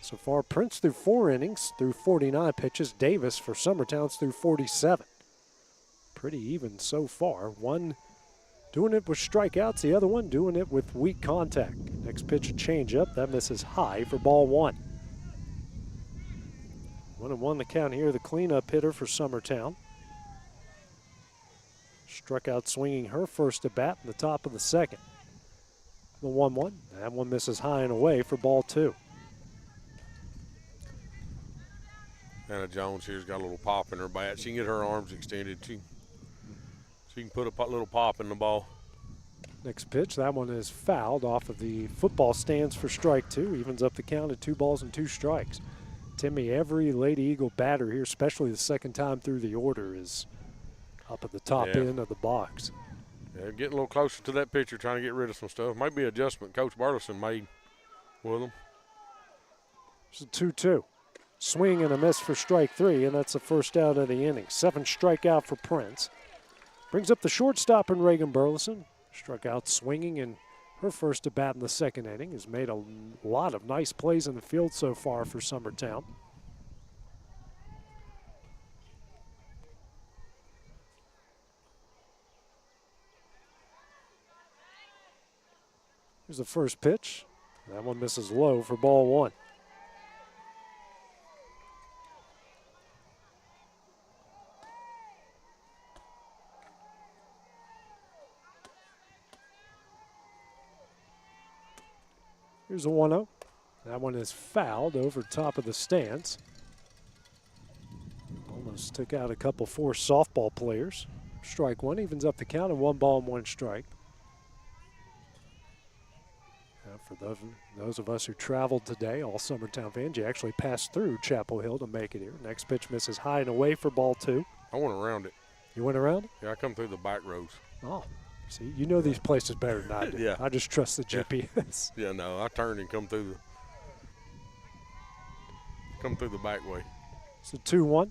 B: So far, Prince through 4 innings, through 49 pitches. Davis for Summertown's through 47. Pretty even so far. One doing it with strikeouts, the other one doing it with weak contact. Next pitch, a changeup. That misses high for ball 1. 1-1 the count here, the cleanup hitter for Summertown. Struck out swinging her first at bat in the top of the second. The 1-1. That one misses high and away for ball 2.
H: Anna Jones here's got a little pop in her bat. She can get her arms extended. She can put a little pop in the ball.
B: Next pitch, that one is fouled off of the football stands for strike 2. Evens up the count at 2 balls and 2 strikes. Timmy, every Lady Eagle batter here, especially the second time through the order, is up at the top end of the box.
H: Yeah, getting a little closer to that pitcher, trying to get rid of some stuff. Might be an adjustment Coach Burleson made with them.
B: It's a 2-2. Swing and a miss for strike 3, and that's the first out of the inning. 7 strikeout for Prince. Brings up the shortstop in Reagan Burleson. Struck out swinging in her first at bat in the second inning. Has made a lot of nice plays in the field so far for Summertown. Here's the first pitch. That one misses low for ball 1. Here's a 1-0. That one is fouled over top of the stands. Almost took out a couple forced softball players. Strike 1 evens up the count, and 1 ball and 1 strike. For those of us who traveled today, all Summertown fans, you actually passed through Chapel Hill to make it here. Next pitch misses high and away for ball 2.
H: I went around it.
B: You went around it?
H: Yeah, I come through the back roads.
B: Oh, see, you know these places better than I do.
H: Yeah.
B: I just trust the GPS.
H: Yeah, no, I turned and come through the back way.
B: It's a 2-1.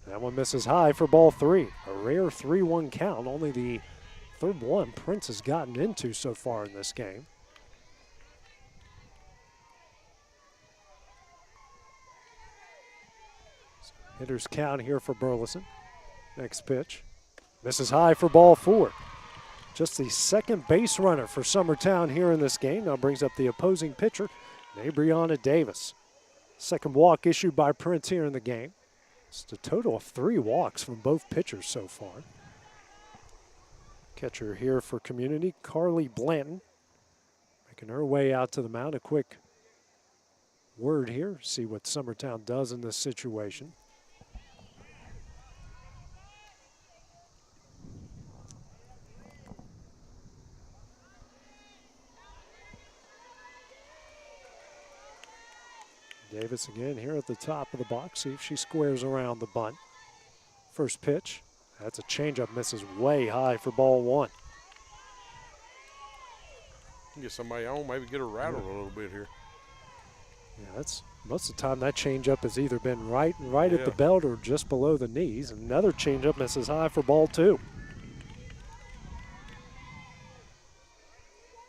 B: That one misses high for ball 3. A rare 3-1 count, only the third one Prince has gotten into so far in this game. Hitters count here for Burleson. Next pitch. Misses high for ball 4. Just the second base runner for Summertown here in this game. Now brings up the opposing pitcher, Brianna Davis. Second walk issued by Prince here in the game. It's a total of 3 walks from both pitchers so far. Catcher here for Community, Carly Blanton. Making her way out to the mound. A quick word here, see what Summertown does in this situation. Davis again here at the top of the box. See if she squares around the bunt. First pitch. That's a changeup. Misses way high for ball 1.
H: Get somebody on, maybe get her rattled a little bit here.
B: Yeah, that's most of the time that changeup has either been right at the belt or just below the knees. Another changeup misses high for ball 2.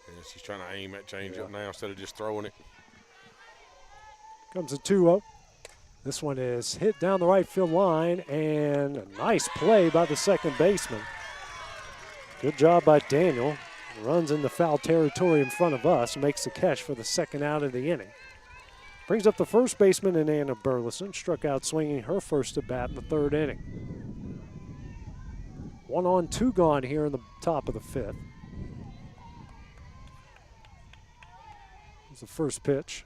H: Yeah, she's trying to aim that changeup now instead of just throwing it.
B: Comes a 2-0. This one is hit down the right field line, and a nice play by the second baseman. Good job by Daniel. Runs into foul territory in front of us, makes the catch for the second out of the inning. Brings up the first baseman in Anna Burleson, struck out swinging her first at bat in the third inning. 1 on, 2 gone here in the top of the 5th. Here's the first pitch.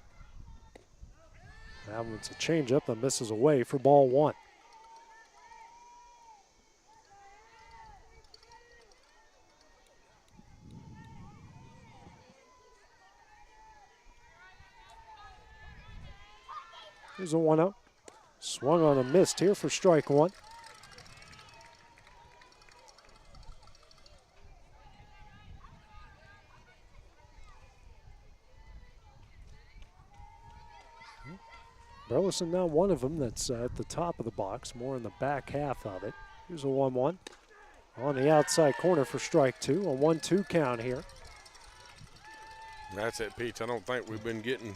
B: That one's a changeup that misses away for ball 1. Here's a 1-0. Swung on a missed here for strike 1. Burleson now one of them that's at the top of the box, more in the back half of it. Here's a 1-1. On the outside corner for strike 2. A 1-2 count here.
H: That's that pitch I don't think we've been getting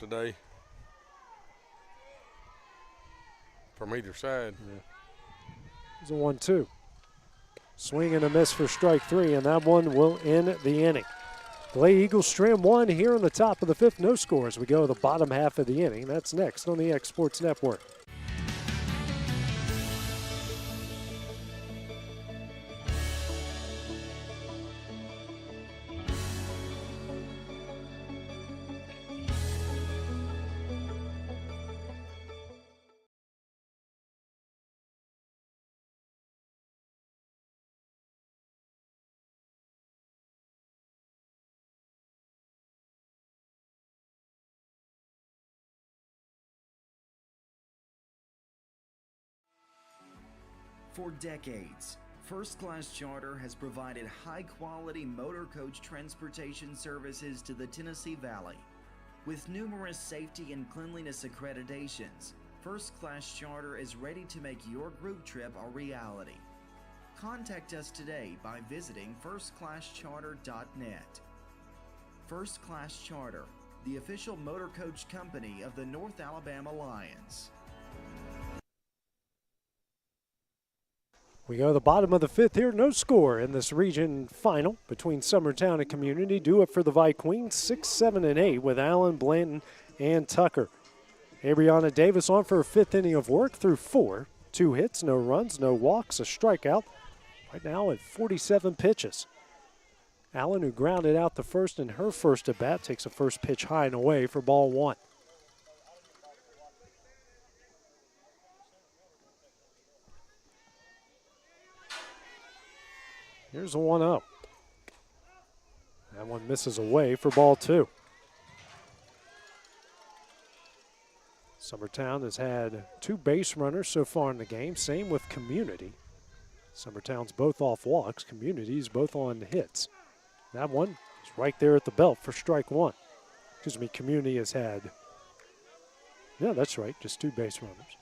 H: today from either side.
B: Yeah. Here's a 1-2. Swing and a miss for strike 3, and that one will end the inning. The Lady Eagles strand 1 here on the top of the 5th. No score as we go to the bottom half of the inning. That's next on the X Sports Network.
J: For decades, First Class Charter has provided high-quality motor coach transportation services to the Tennessee Valley. With numerous safety and cleanliness accreditations, First Class Charter is ready to make your group trip a reality. Contact us today by visiting firstclasscharter.net. First Class Charter, the official motor coach company of the North Alabama Lions.
B: We go to the bottom of the fifth here. No score in this region final between Summertown and Community. Do it for the Vikings, 6, 7, and 8 with Allen, Blanton, and Tucker. Abriana Davis on for her fifth inning of work through 4. 2 hits, no runs, no walks, a strikeout. Right now at 47 pitches. Allen, who grounded out the first in her first at bat, takes a first pitch high and away for ball 1. Here's a 1-0. That one misses away for ball 2. Summertown has had 2 base runners so far in the game. Same with Community. Summertown's both off walks. Community's both on hits. That one is right there at the belt for strike 1. Excuse me, Community has had, yeah, that's right, just 2 base runners.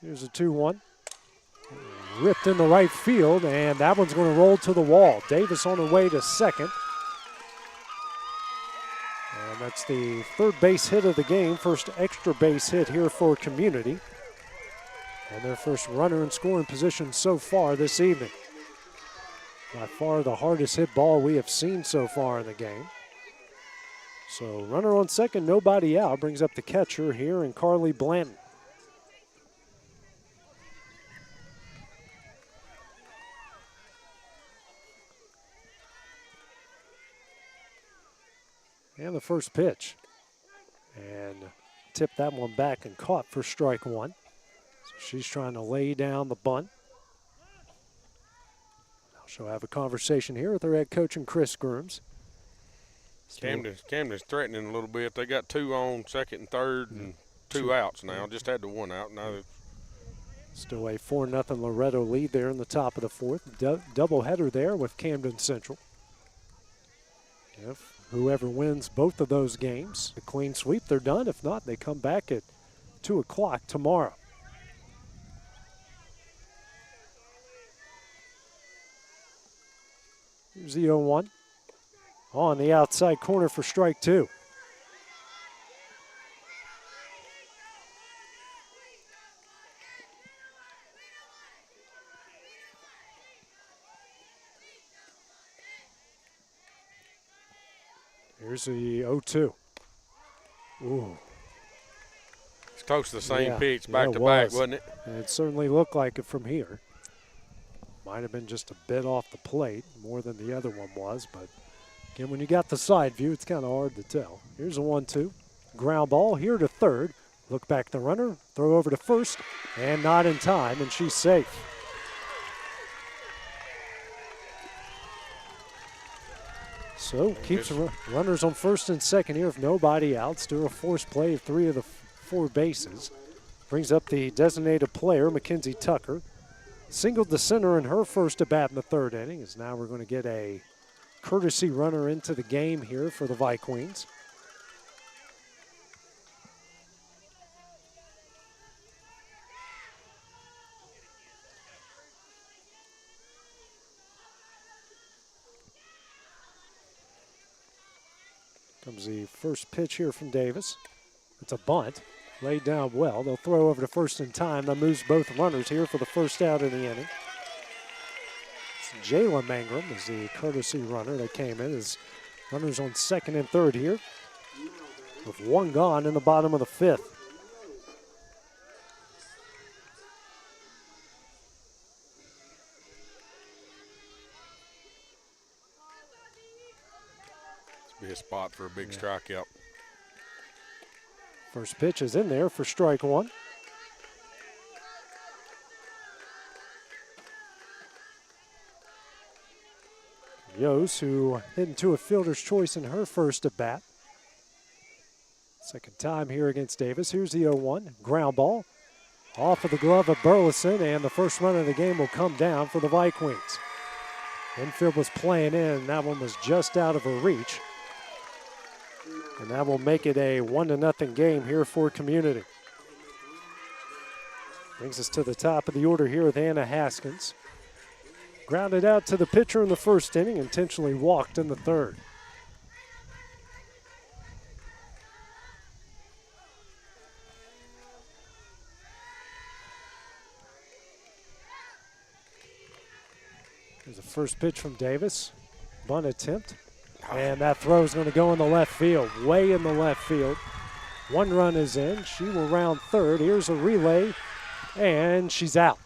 B: Here's a 2-1. Ripped in the right field, and that one's going to roll to the wall. Davis on her way to second. And that's the third base hit of the game, first extra base hit here for Community. And their first runner in scoring position so far this evening. By far the hardest hit ball we have seen so far in the game. So runner on second, nobody out, brings up the catcher here in Carly Blanton. And the first pitch. And tipped that one back and caught for strike 1. So she's trying to lay down the bunt. Now she'll have a conversation here with her head coach and Chris Grooms.
H: Camden's threatening a little bit. They got 2 on second and third and 2 outs now. Just had the 1 out. Now
B: still a 4-0 Loretto lead there in the top of the 4th. Doubleheader there with Camden Central. If whoever wins both of those games, the clean sweep, they're done. If not, they come back at 2 o'clock tomorrow. Here's the 0-1. On the outside corner for strike 2. Here's the 0-2. Ooh.
H: It's close to the same pitch back to back, wasn't it?
B: And it certainly looked like it from here. Might have been just a bit off the plate, more than the other one was, but again, when you got the side view, it's kind of hard to tell. Here's a 1-2. Ground ball here to third. Look back the runner, throw over to first, and not in time, and she's safe. So keeps runners on first and second here with nobody out. Still a forced play of 3 of the 4 bases. Brings up the designated player, Mackenzie Tucker. Singled the center in her first at bat in the 3rd inning. As now we're going to get a courtesy runner into the game here for the Vikings. Comes the first pitch here from Davis. It's a bunt. Laid down well. They'll throw over to first in time. That moves both runners here for the first out of the inning. It's Jalen Mangrum is the courtesy runner that came in as runners on second and third here with 1 gone in the bottom of the 5th.
H: Be a spot for a big strikeout.
B: First pitch is in there for strike 1. Yos, who hit into a fielder's choice in her first at bat. Second time here against Davis. Here's the 0-1. Ground ball. Off of the glove of Burleson, and the first run of the game will come down for the Vikings. Infield was playing in. That one was just out of her reach. And that will make it a 1-0 game here for Community. Brings us to the top of the order here with Anna Haskins. Grounded out to the pitcher in the first inning, intentionally walked in the third. There's the first pitch from Davis. Bunt attempt. And that throw is going to go in the left field, way in the left field. One run is in. She will round third. Here's a relay, and she's out.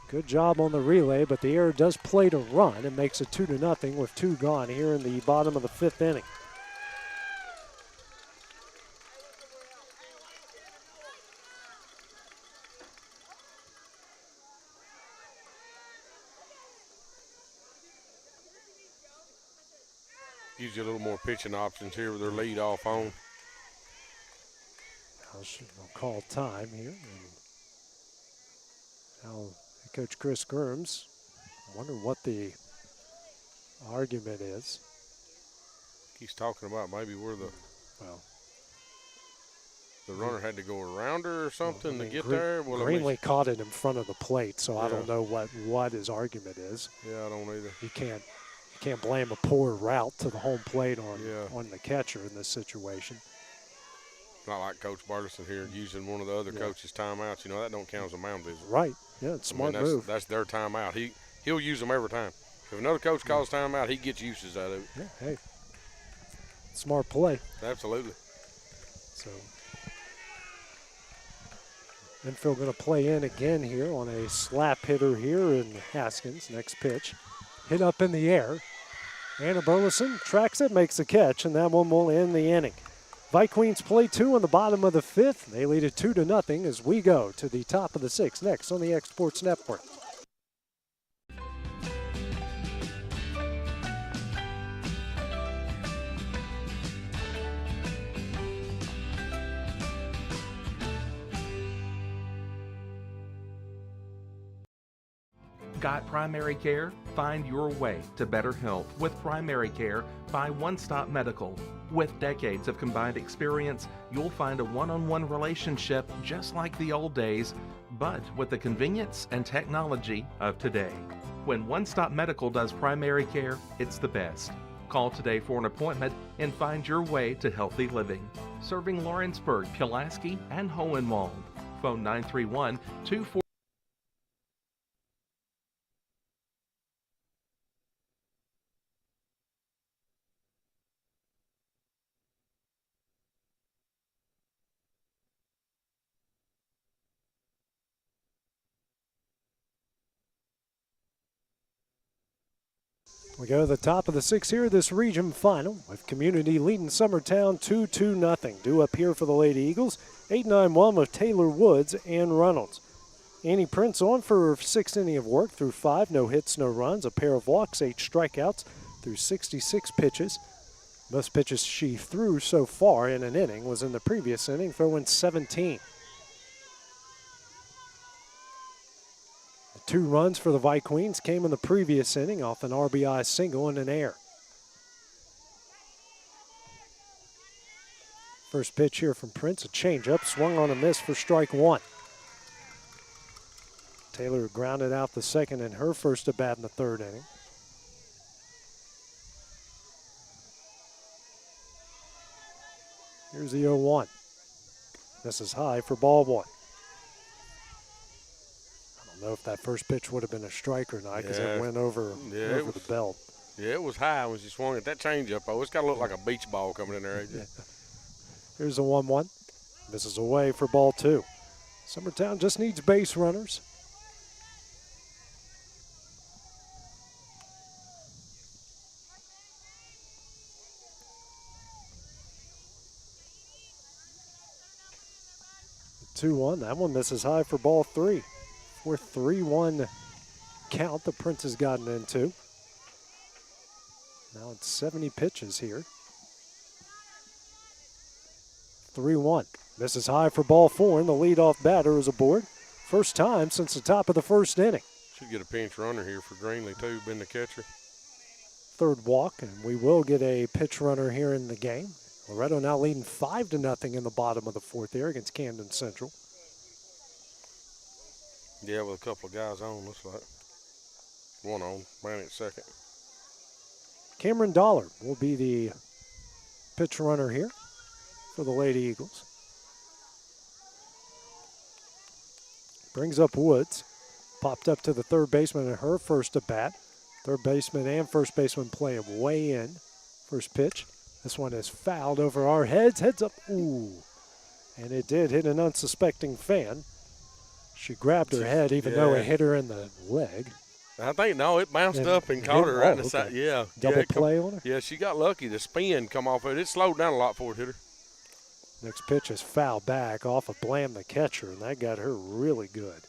B: Good job on the relay, but the error does play to run and makes it 2-0 with 2 gone here in the bottom of the 5th inning.
H: Gives you a little more pitching options here with their lead off on.
B: Now she'll call time here. And now Coach Chris Germs, I wonder what the argument is.
H: He's talking about maybe where the runner had to go around her or something to get there. Well,
B: Greenlee caught it in front of the plate, so I don't know what his argument is.
H: Yeah, I don't either.
B: You can't blame a poor route to the home plate on the catcher in this situation.
H: Not like Coach Bartleson here using one of the other coaches' timeouts. You know, that don't count as a mound visit.
B: Right. Yeah, it's a smart move.
H: That's their timeout. He'll use them every time. If another coach calls timeout, he gets uses out of it.
B: Yeah, hey. Smart play.
H: Absolutely.
B: So, infield going to play in again here on a slap hitter here in Haskins. Next pitch. Hit up in the air. Anna Burleson tracks it, makes a catch, and that one will end the inning. Vikings play 2 on the bottom of the 5th. They lead it 2-0 as we go to the top of the 6th next on the X Sports Network.
E: Got primary care? Find your way to better health with primary care by One Stop Medical. With decades of combined experience, you'll find a one-on-one relationship just like the old days, but with the convenience and technology of today. When One Stop Medical does primary care, it's the best. Call today for an appointment and find your way to healthy living. Serving Lawrenceburg, Pulaski, and Hohenwald. Phone 931-24.
B: We go to the top of the 6th here, this region final, with Community leading Summertown 2-0. Due up here for the Lady Eagles, 8-9-1 with Taylor Woods and Reynolds. Annie Prince on for her 6th inning of work through 5, no hits, no runs, a pair of walks, 8 strikeouts through 66 pitches. Most pitches she threw so far in an inning was in the previous inning, throwing 17. 2 runs for the Vikings came in the previous inning off an RBI single and an error. First pitch here from Prince, a changeup, swung on a miss for strike 1. Taylor grounded out the second in her first at bat in the 3rd inning. Here's the 0-1. This is high for ball 1. I don't know if that first pitch would have been a strike or not because it went over the belt.
H: Yeah, it was high when she swung it. That changeup, it's got to look like a beach ball coming in there.
B: Here's a 1-1. Misses away for ball 2. Summertown just needs base runners. The 2-1. That one misses high for ball 3. 3-1 count the Prince has gotten into. Now it's 70 pitches here. 3-1. This is high for ball 4, and the leadoff batter is aboard. First time since the top of the first inning.
H: Should get a pinch runner here for Greenlee, too, been the catcher.
B: Third walk, and we will get a pitch runner here in the game. Loretto now leading 5-0 in the bottom of the fourth here against Camden Central.
H: Yeah, with a couple of guys on, looks like. One on, Brandon at second.
B: Cameron Dollar will be the pitch runner here for the Lady Eagles. Brings up Woods. Popped up to the third baseman in her first at bat. Third baseman and first baseman playing way in. First pitch. This one is fouled over our heads. Heads up. Ooh. And it did hit an unsuspecting fan. She grabbed her head even though it hit her in the leg.
H: I think, no, it bounced up and caught her right in the side. Yeah.
B: Double play on her?
H: Yeah, she got lucky. The spin come off of it. It slowed down a lot before it hit her.
B: Next pitch is foul back off of Blam, the catcher, and that got her really good.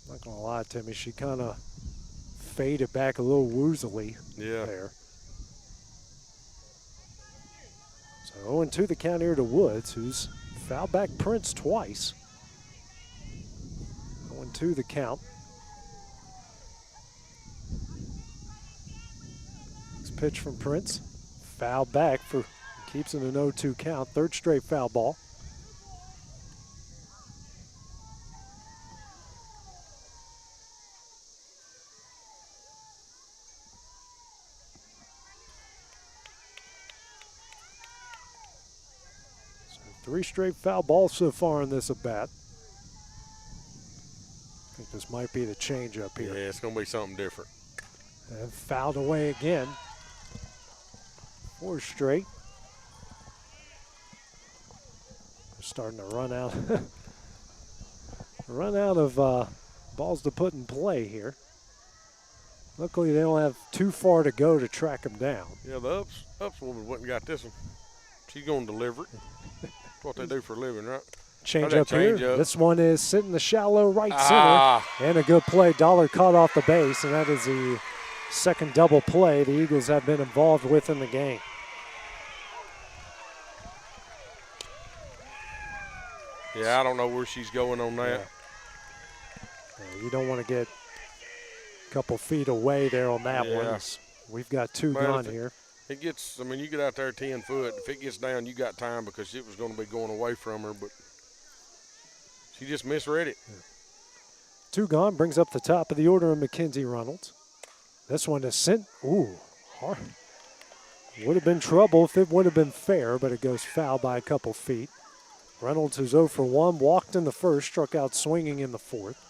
B: Not going to lie, Timmy, she kind of faded back a little woozily there. So 0-2 the count here to Woods, who's fouled back Prince twice. 0-2 the count. Next pitch from Prince. Foul back for, keeps it an 0-2 count. Third straight foul ball. Three straight foul balls so far in this at-bat. I think this might be the change-up here.
H: Yeah, it's going to be something different.
B: And fouled away again. 4 straight. We're starting to run out. Run out of balls to put in play here. Luckily, they don't have too far to go to track them down.
H: Yeah, the ups woman wouldn't got this one. She's going to deliver it. What they do for a living, right?
B: Change up here. This one is sitting the shallow right center. And a good play. Dollar caught off the base, and that is the second double play the Eagles have been involved with in the game.
H: Yeah, I don't know where she's going on that.
B: Yeah, you don't want to get a couple feet away there on that one. We've got 2 gone here.
H: It gets, I mean, you get out there 10 foot. If it gets down, you got time because it was going to be going away from her, but she just misread it.
B: 2 gone, brings up the top of the order of Mackenzie Reynolds. This one is sent, hard. Would have been trouble if it would have been fair, but it goes foul by a couple feet. Reynolds, who's 0 for 1, walked in the first, struck out swinging in the fourth.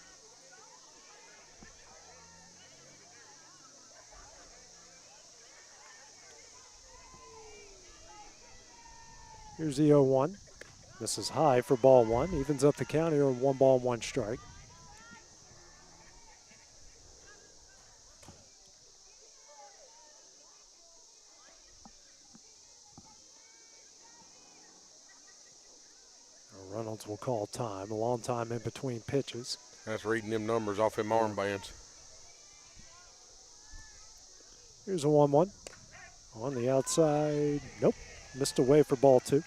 B: Here's the 0-1. This is high for ball 1. Evens up the count here on 1 ball, 1 strike. Reynolds will call time. A long time in between pitches.
H: That's reading them numbers off them armbands.
B: Here's a 1-1. On the outside. Nope. Missed away for ball 2.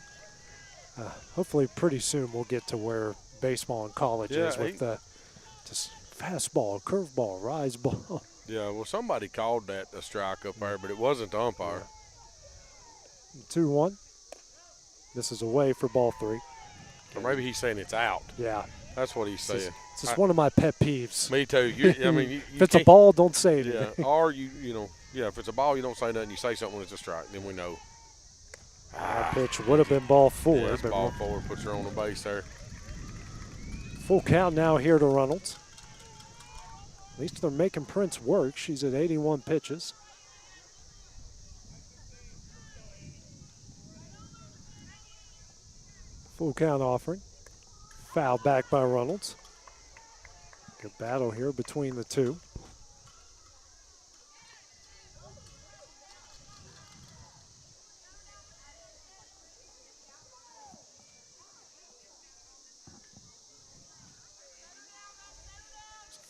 B: Hopefully pretty soon we'll get to where baseball in college is with the just fastball, curveball, rise ball.
H: Yeah, well, somebody called that a strike up there, but it wasn't the umpire.
B: 2-1. This is away for ball 3.
H: Or maybe he's saying it's out.
B: Yeah.
H: That's what he's saying.
B: It's just one of my pet peeves.
H: Me too. I mean,
B: if it's a ball, don't say anything.
H: Yeah, or if it's a ball, you don't say nothing. You say something when it's a strike, then we know.
B: That pitch would have been ball 4.
H: Yeah, it's ball 4, puts her on the base there.
B: Full count now here to Reynolds. At least they're making Prince work. She's at 81 pitches. Full count offering. Foul back by Reynolds. Good battle here between the two.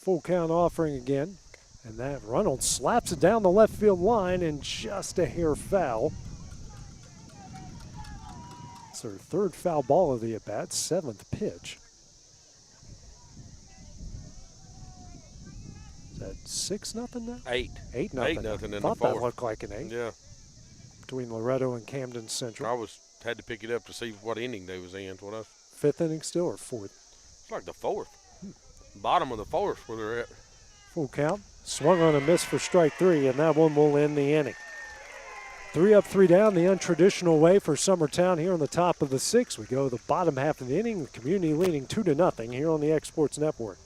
B: Full count offering again. And that Reynolds slaps it down the left field line and just a hair foul. It's her third foul ball of the at-bat, 7th pitch. Is that 6-0 now?
H: 8.
B: 8-0.
H: 8-0 in the
B: Thought
H: fourth.
B: that looked like an 8.
H: Yeah.
B: Between Loretto and Camden Central.
H: I had to pick it up to see what inning they was in.
B: 5th inning still or 4th?
H: It's like the 4th. Bottom of the 4th where they're at.
B: Full count. Swung on a miss for strike 3, and that one will end the inning. 3 up, 3 down, the untraditional way for Summertown here on the top of the 6th. We go to the bottom half of the inning, the Community leading 2-0 here on the X Sports Network.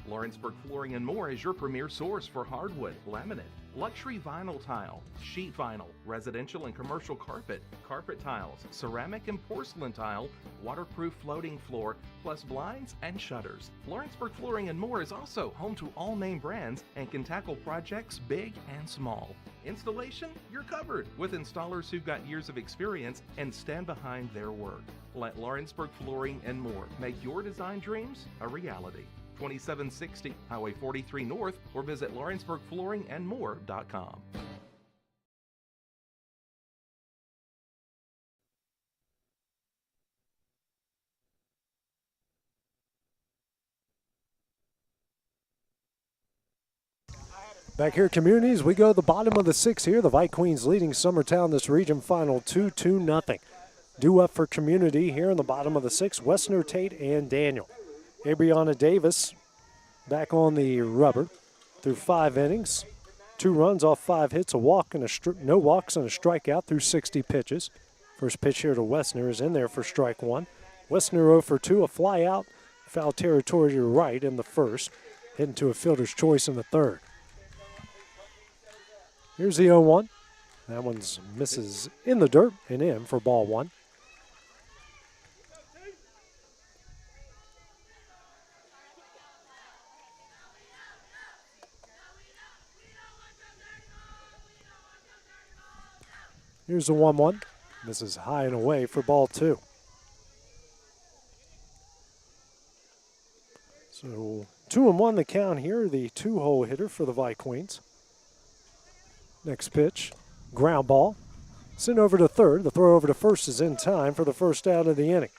E: Lawrenceburg Flooring and More is your premier source for hardwood, laminate, luxury vinyl tile, sheet vinyl, residential and commercial carpet, carpet tiles, ceramic and porcelain tile, waterproof floating floor, plus blinds and shutters. Lawrenceburg Flooring and More is also home to all name brands and can tackle projects big and small. Installation, you're covered with installers who've got years of experience and stand behind their work. Let Lawrenceburg Flooring and More make your design dreams a reality. 2760 Highway 43 North, or visit lawrenceburgflooringandmore.com.
B: Back here, communities, we go to the bottom of the 6th here. The Vi Queens leading Summertown this region final 2-0. Due up for Community here in the bottom of the 6th, Westner, Tate, and Daniel. Abriana Davis back on the rubber through 5 innings. 2 runs off 5 hits, a walk and no walks and a strikeout through 60 pitches. First pitch here to Westner is in there for strike 1. Westner 0 for 2, a fly out, foul territory to right in the first, heading to a fielder's choice in the third. Here's the 0-1. That one's misses in the dirt and in for ball 1. Here's the 1-1. Misses high and away for ball 2. So 2-1 the count here, the 2-hole hitter for the Vi Queens. Next pitch, ground ball. Sent over to third. The throw over to first is in time for the first out of the inning.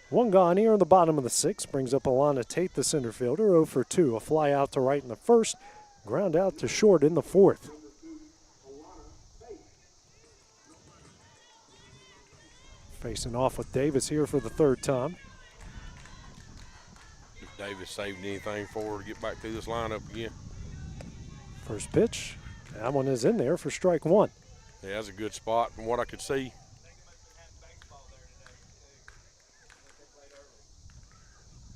B: 1 gone here in the bottom of the 6th. Brings up Alana Tate, the center fielder, 0 for 2. A fly out to right in the first. Ground out to short in the 4th. Facing off with Davis here for the 3rd time.
H: If Davis saved anything for her to get back through this lineup again.
B: First pitch. That one is in there for strike 1.
H: Yeah, that's a good spot from what I could see.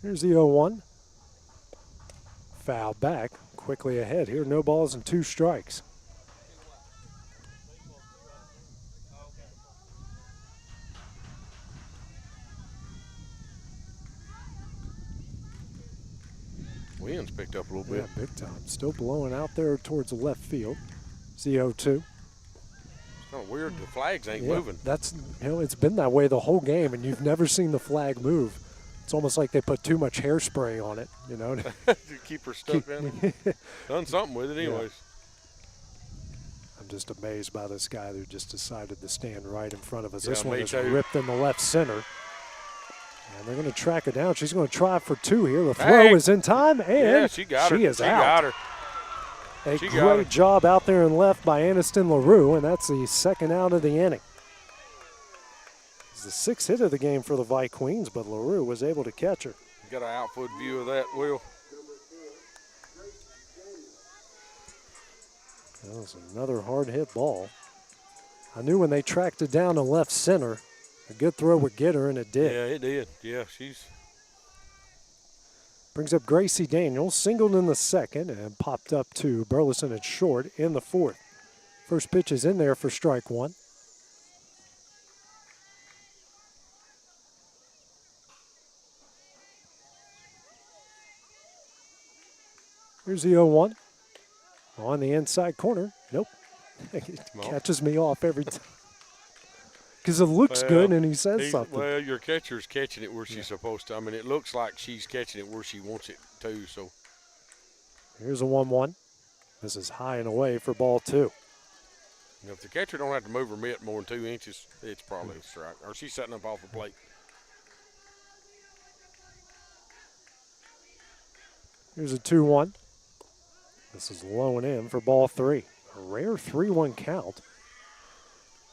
B: Here's the 0-1. Foul back. Quickly ahead here. No balls and 2 strikes.
H: Wind's picked up a little bit.
B: Yeah, big time. Still blowing out there towards the left field. It's the 0-2.
H: It's kind of weird. The flags ain't moving.
B: That's, it's been that way the whole game, and you've never seen the flag move. It's almost like they put too much hairspray on it,
H: To keep her stuck in it. Done something with it anyways.
B: I'm just amazed by this guy who just decided to stand right in front of us.
H: Yeah,
B: This one
H: me
B: is
H: too.
B: ripped in the left center. And they're going to track it down. She's going to try for 2 here. The throw is in time, and
H: yeah, she got her.
B: She is
H: she
B: out.
H: Got her.
B: A
H: She got her.
B: great job out there and left by Aniston LaRue, and that's the 2nd out of the inning. It's the 6th hit of the game for the Vi Queens, but LaRue was able to catch her.
H: Got an outfoot view of that, Will.
B: That was another hard hit ball. I knew when they tracked it down to left center, a good throw would get her, and it did.
H: Yeah, it did. Yeah, she's.
B: Brings up Gracie Daniels, singled in the 2nd and popped up to Burleson at short in the 4th. First pitch is in there for strike 1. Here's the 0-1. On the inside corner. Nope. It catches me off every time. because it looks good and he says something.
H: Well, your catcher's catching it where she's supposed to. I mean, it looks like she's catching it where she wants it to. So
B: here's a 1-1. This is high and away for ball 2.
H: if the catcher don't have to move her mitt more than 2 inches, it's probably a strike. Or she's setting up off the plate.
B: Here's a 2-1. This is low and in for ball 3. A rare 3-1 count.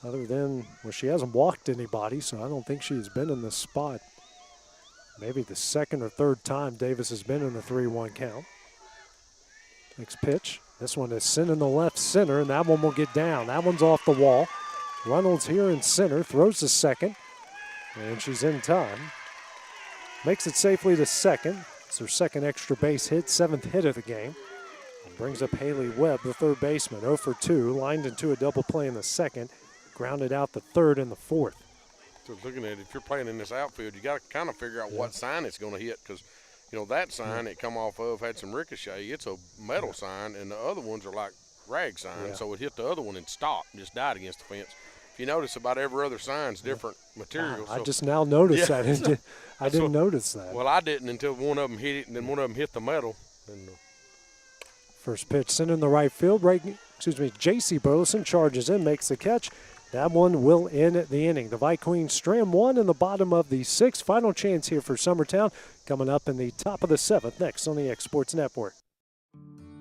B: Other than, well, she hasn't walked anybody, so I don't think she's been in this spot. Maybe the second or third time Davis has been in the 3-1 count. Next pitch. This one is sent in the left center, and that one will get down. That one's off the wall. Reynolds here in center, throws to second, and she's in time. Makes it safely to second. It's her second extra base hit, 7th hit of the game. And brings up Haley Webb, the third baseman, 0 for 2, lined into a double play in the second, grounded out the third and the fourth.
H: So looking at it, if you're playing in this outfield, you got to kind of figure out what sign it's going to hit because, that sign it come off of had some ricochet. It's a metal sign, and the other ones are like rag signs. So it hit the other one and stopped, just died against the fence. If you notice, about every other sign's different material.
B: I just now noticed that. I didn't notice that.
H: Well, I didn't until one of them hit it, and then one of them hit the metal. And,
B: first pitch sent in the right field. J.C. Burleson charges in, makes the catch. That one will end the inning. The Viqueens strand 1 in the bottom of the 6th. Final chance here for Summertown coming up in the top of the 7th next on the X Sports Network.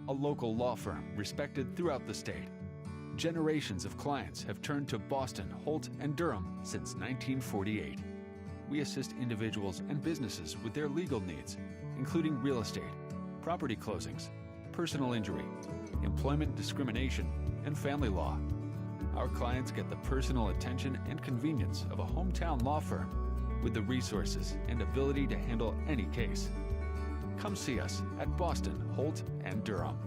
K: A local law firm respected throughout the state. Generations of clients have turned to Boston, Holt, and Durham since 1948. We assist individuals and businesses with their legal needs, including real estate, property closings, personal injury, employment discrimination, and family law. Our clients get the personal attention and convenience of a hometown law firm with the resources and ability to handle any case. Come see us at Boston, Holt, and Durham.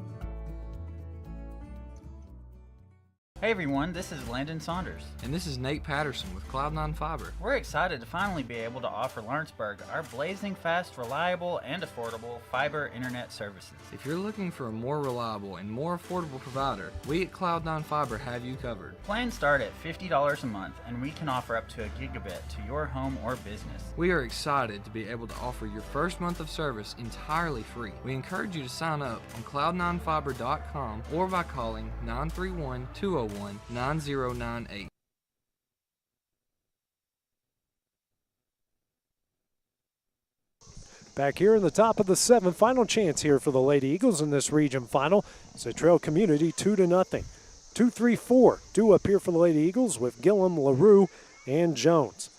L: Hey everyone, this is Landon Saunders.
M: And this is Nate Patterson with Cloud9 Fiber.
L: We're excited to finally be able to offer Lawrenceburg our blazing fast, reliable, and affordable fiber internet services.
M: If you're looking for a more reliable and more affordable provider, we at Cloud9 Fiber have you covered.
L: Plans start at $50 a month, and we can offer up to a gigabit to your home or business.
M: We are excited to be able to offer your first month of service entirely free. We encourage you to sign up on cloud9fiber.com or by calling 931-201-9098.
B: Back here in the top of the 7th, final chance here for the Lady Eagles in this region final. It's a Trail Community 2-0. 2-3-4 due up here for the Lady Eagles with Gillum, LaRue, and Jones.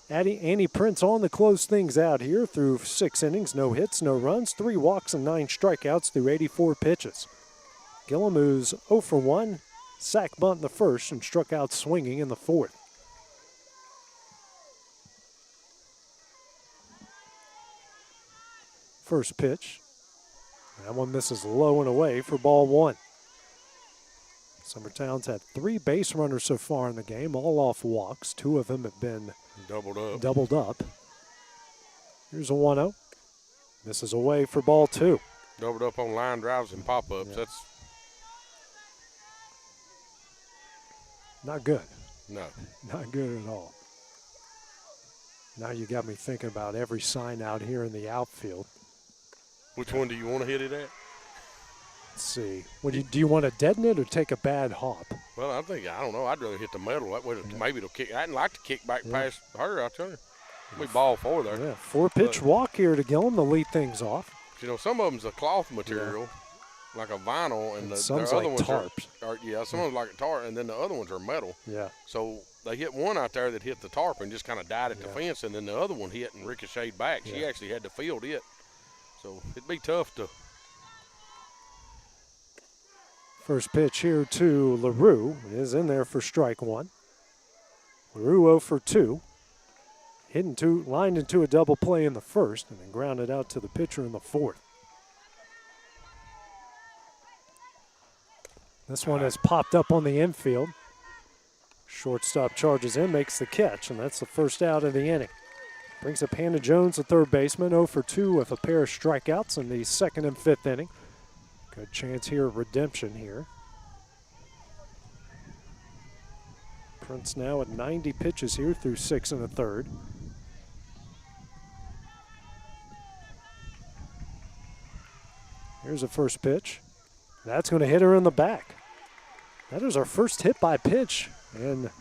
B: Annie Prince on to close things out here through 6 innings, no hits, no runs, 3 walks, and 9 strikeouts through 84 pitches. Gillum, who's 0 for 1, sack bunt in the first and struck out swinging in the 4th. First pitch. That one misses low and away for ball 1. Summertown's had 3 base runners so far in the game, all off walks. 2 of them have been doubled up. Here's a 1-0. Misses away for ball 2.
H: Doubled up on line drives and pop-ups.
B: Yeah.
H: That's
B: not good.
H: No.
B: Not good at all. Now you got me thinking about every sign out here in the outfield.
H: Which one do you want to hit it at?
B: Let's see. Do you want to deaden it or take a bad hop?
H: Well, I don't know. I'd rather hit the metal. That way maybe it'll kick. I'd like to kick back past her, I'll tell you. We ball 4 there.
B: Yeah, 4-pitch walk here to Gillum to lead things off.
H: Some of them's a cloth material. Like a vinyl, and the other
B: like
H: ones
B: tarps.
H: Some of them like a tarp, and then the other ones are metal.
B: Yeah.
H: So they hit one out there that hit the tarp and just kind of died at the fence, and then the other one hit and ricocheted back. She actually had to field it. So it'd be tough to.
B: First pitch here to LaRue is in there for strike 1. LaRue 0 for 2. Lined into a double play in the first, and then grounded out to the pitcher in the 4th. This one has popped up on the infield. Shortstop charges in, makes the catch, and that's the first out of the inning. Brings up Hannah Jones, the third baseman, 0 for 2 with a pair of strikeouts in the 2nd and 5th inning. Good chance here of redemption here. Prince now at 90 pitches here through 6 1/3. Here's the first pitch. That's going to hit her in the back. That is our first hit by pitch. And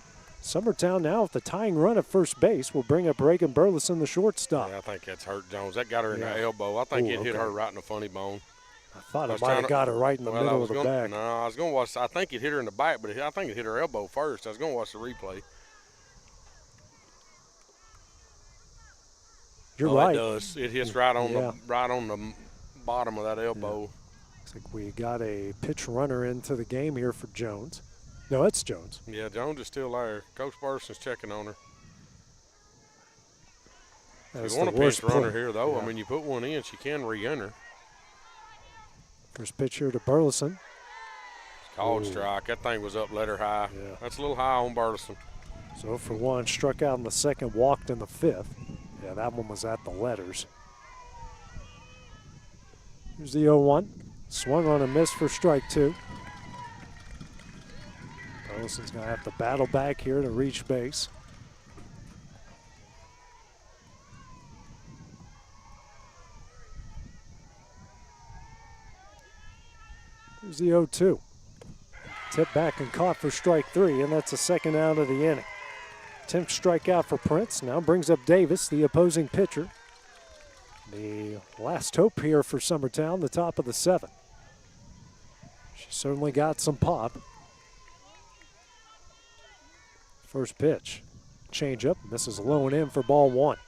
B: Summertown now with the tying run at first base will bring up Reagan Burleson, the shortstop.
H: Yeah, I think that's hurt Jones. That got her in the elbow. I think it hit her right in the funny bone.
B: I thought it might have got her right in the middle of the back.
H: No, I was going to watch. I think it hit her in the back, but I think it hit her elbow first. I was going to watch the replay.
B: You're right.
H: It does. It hits right on the bottom of that elbow.
B: Looks like we got a pitch runner into the game here for Jones. No, it's Jones.
H: Yeah, Jones is still there. Coach Parsons checking on her. She want a pinch runner here, though.
B: Yeah.
H: I mean, you put one in, she can re-enter.
B: First pitch here to Burleson.
H: Called strike. That thing was up letter high.
B: Yeah.
H: That's a little high on Burleson.
B: So for one, struck out in the second, walked in the fifth. Yeah, that one was at the letters. Here's the 0-1. Swung on a miss for strike 2. Burleson's going to have to battle back here to reach base. Here's the 0-2. Tip back and caught for strike 3, and that's the second out of the inning. 10th strikeout for Prince. Now brings up Davis, the opposing pitcher. The last hope here for Summertown, the top of the 7th. She certainly got some pop. First pitch. Change up. Misses low and in for ball 1.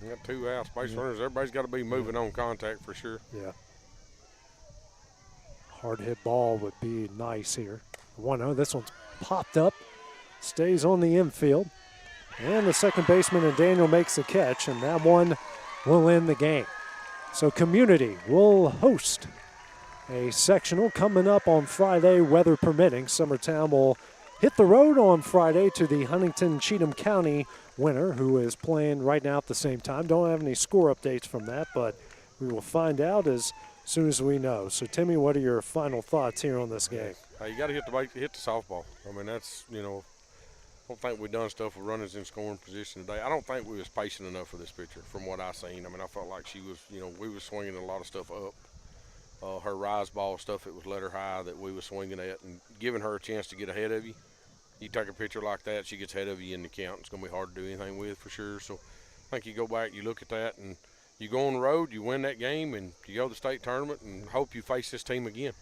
H: You got 2 outs, base runners. Everybody's got to be moving on contact for sure.
B: Yeah. Hard hit ball would be nice here. 1-0. This one's popped up. Stays on the infield. And the second baseman and Daniel makes the catch, and that one will end the game. So Community will host a sectional coming up on Friday, weather permitting. Summertown will hit the road on Friday to the Huntington-Cheatham County winner, who is playing right now at the same time. Don't have any score updates from that, but we will find out as soon as we know. So, Timmy, what are your final thoughts here on this game?
H: You got to hit the softball. I mean, that's, I don't think we've done stuff with runners in scoring position today. I don't think we was patient enough for this pitcher from what I seen. I mean, I felt like she was, we was swinging a lot of stuff up. Her rise ball stuff, it was letter high that we was swinging at and giving her a chance to get ahead of you. You take a pitcher like that, she gets ahead of you in the count. It's going to be hard to do anything with for sure. So I think you go back, you look at that, and you go on the road, you win that game, and you go to the state tournament and hope you face this team again.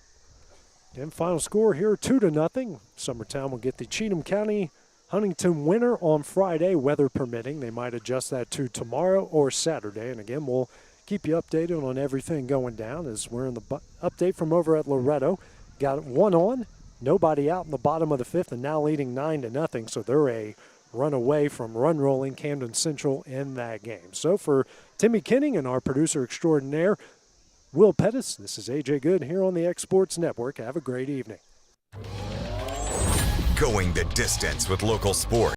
B: And final score here, 2-0. Summertown will get the Cheatham County Huntington winner on Friday, weather permitting. They might adjust that to tomorrow or Saturday. And again, we'll keep you updated on everything going down as we're in the update from over at Loretto. Got 1 on, nobody out in the bottom of the 5th, and now leading 9-0. So they're a run away from run rolling Camden Central in that game. So for Timmy Kenning and our producer extraordinaire, Will Pettis, this is AJ Good here on the X Sports Network. Have a great evening.
A: Going the distance with local sports.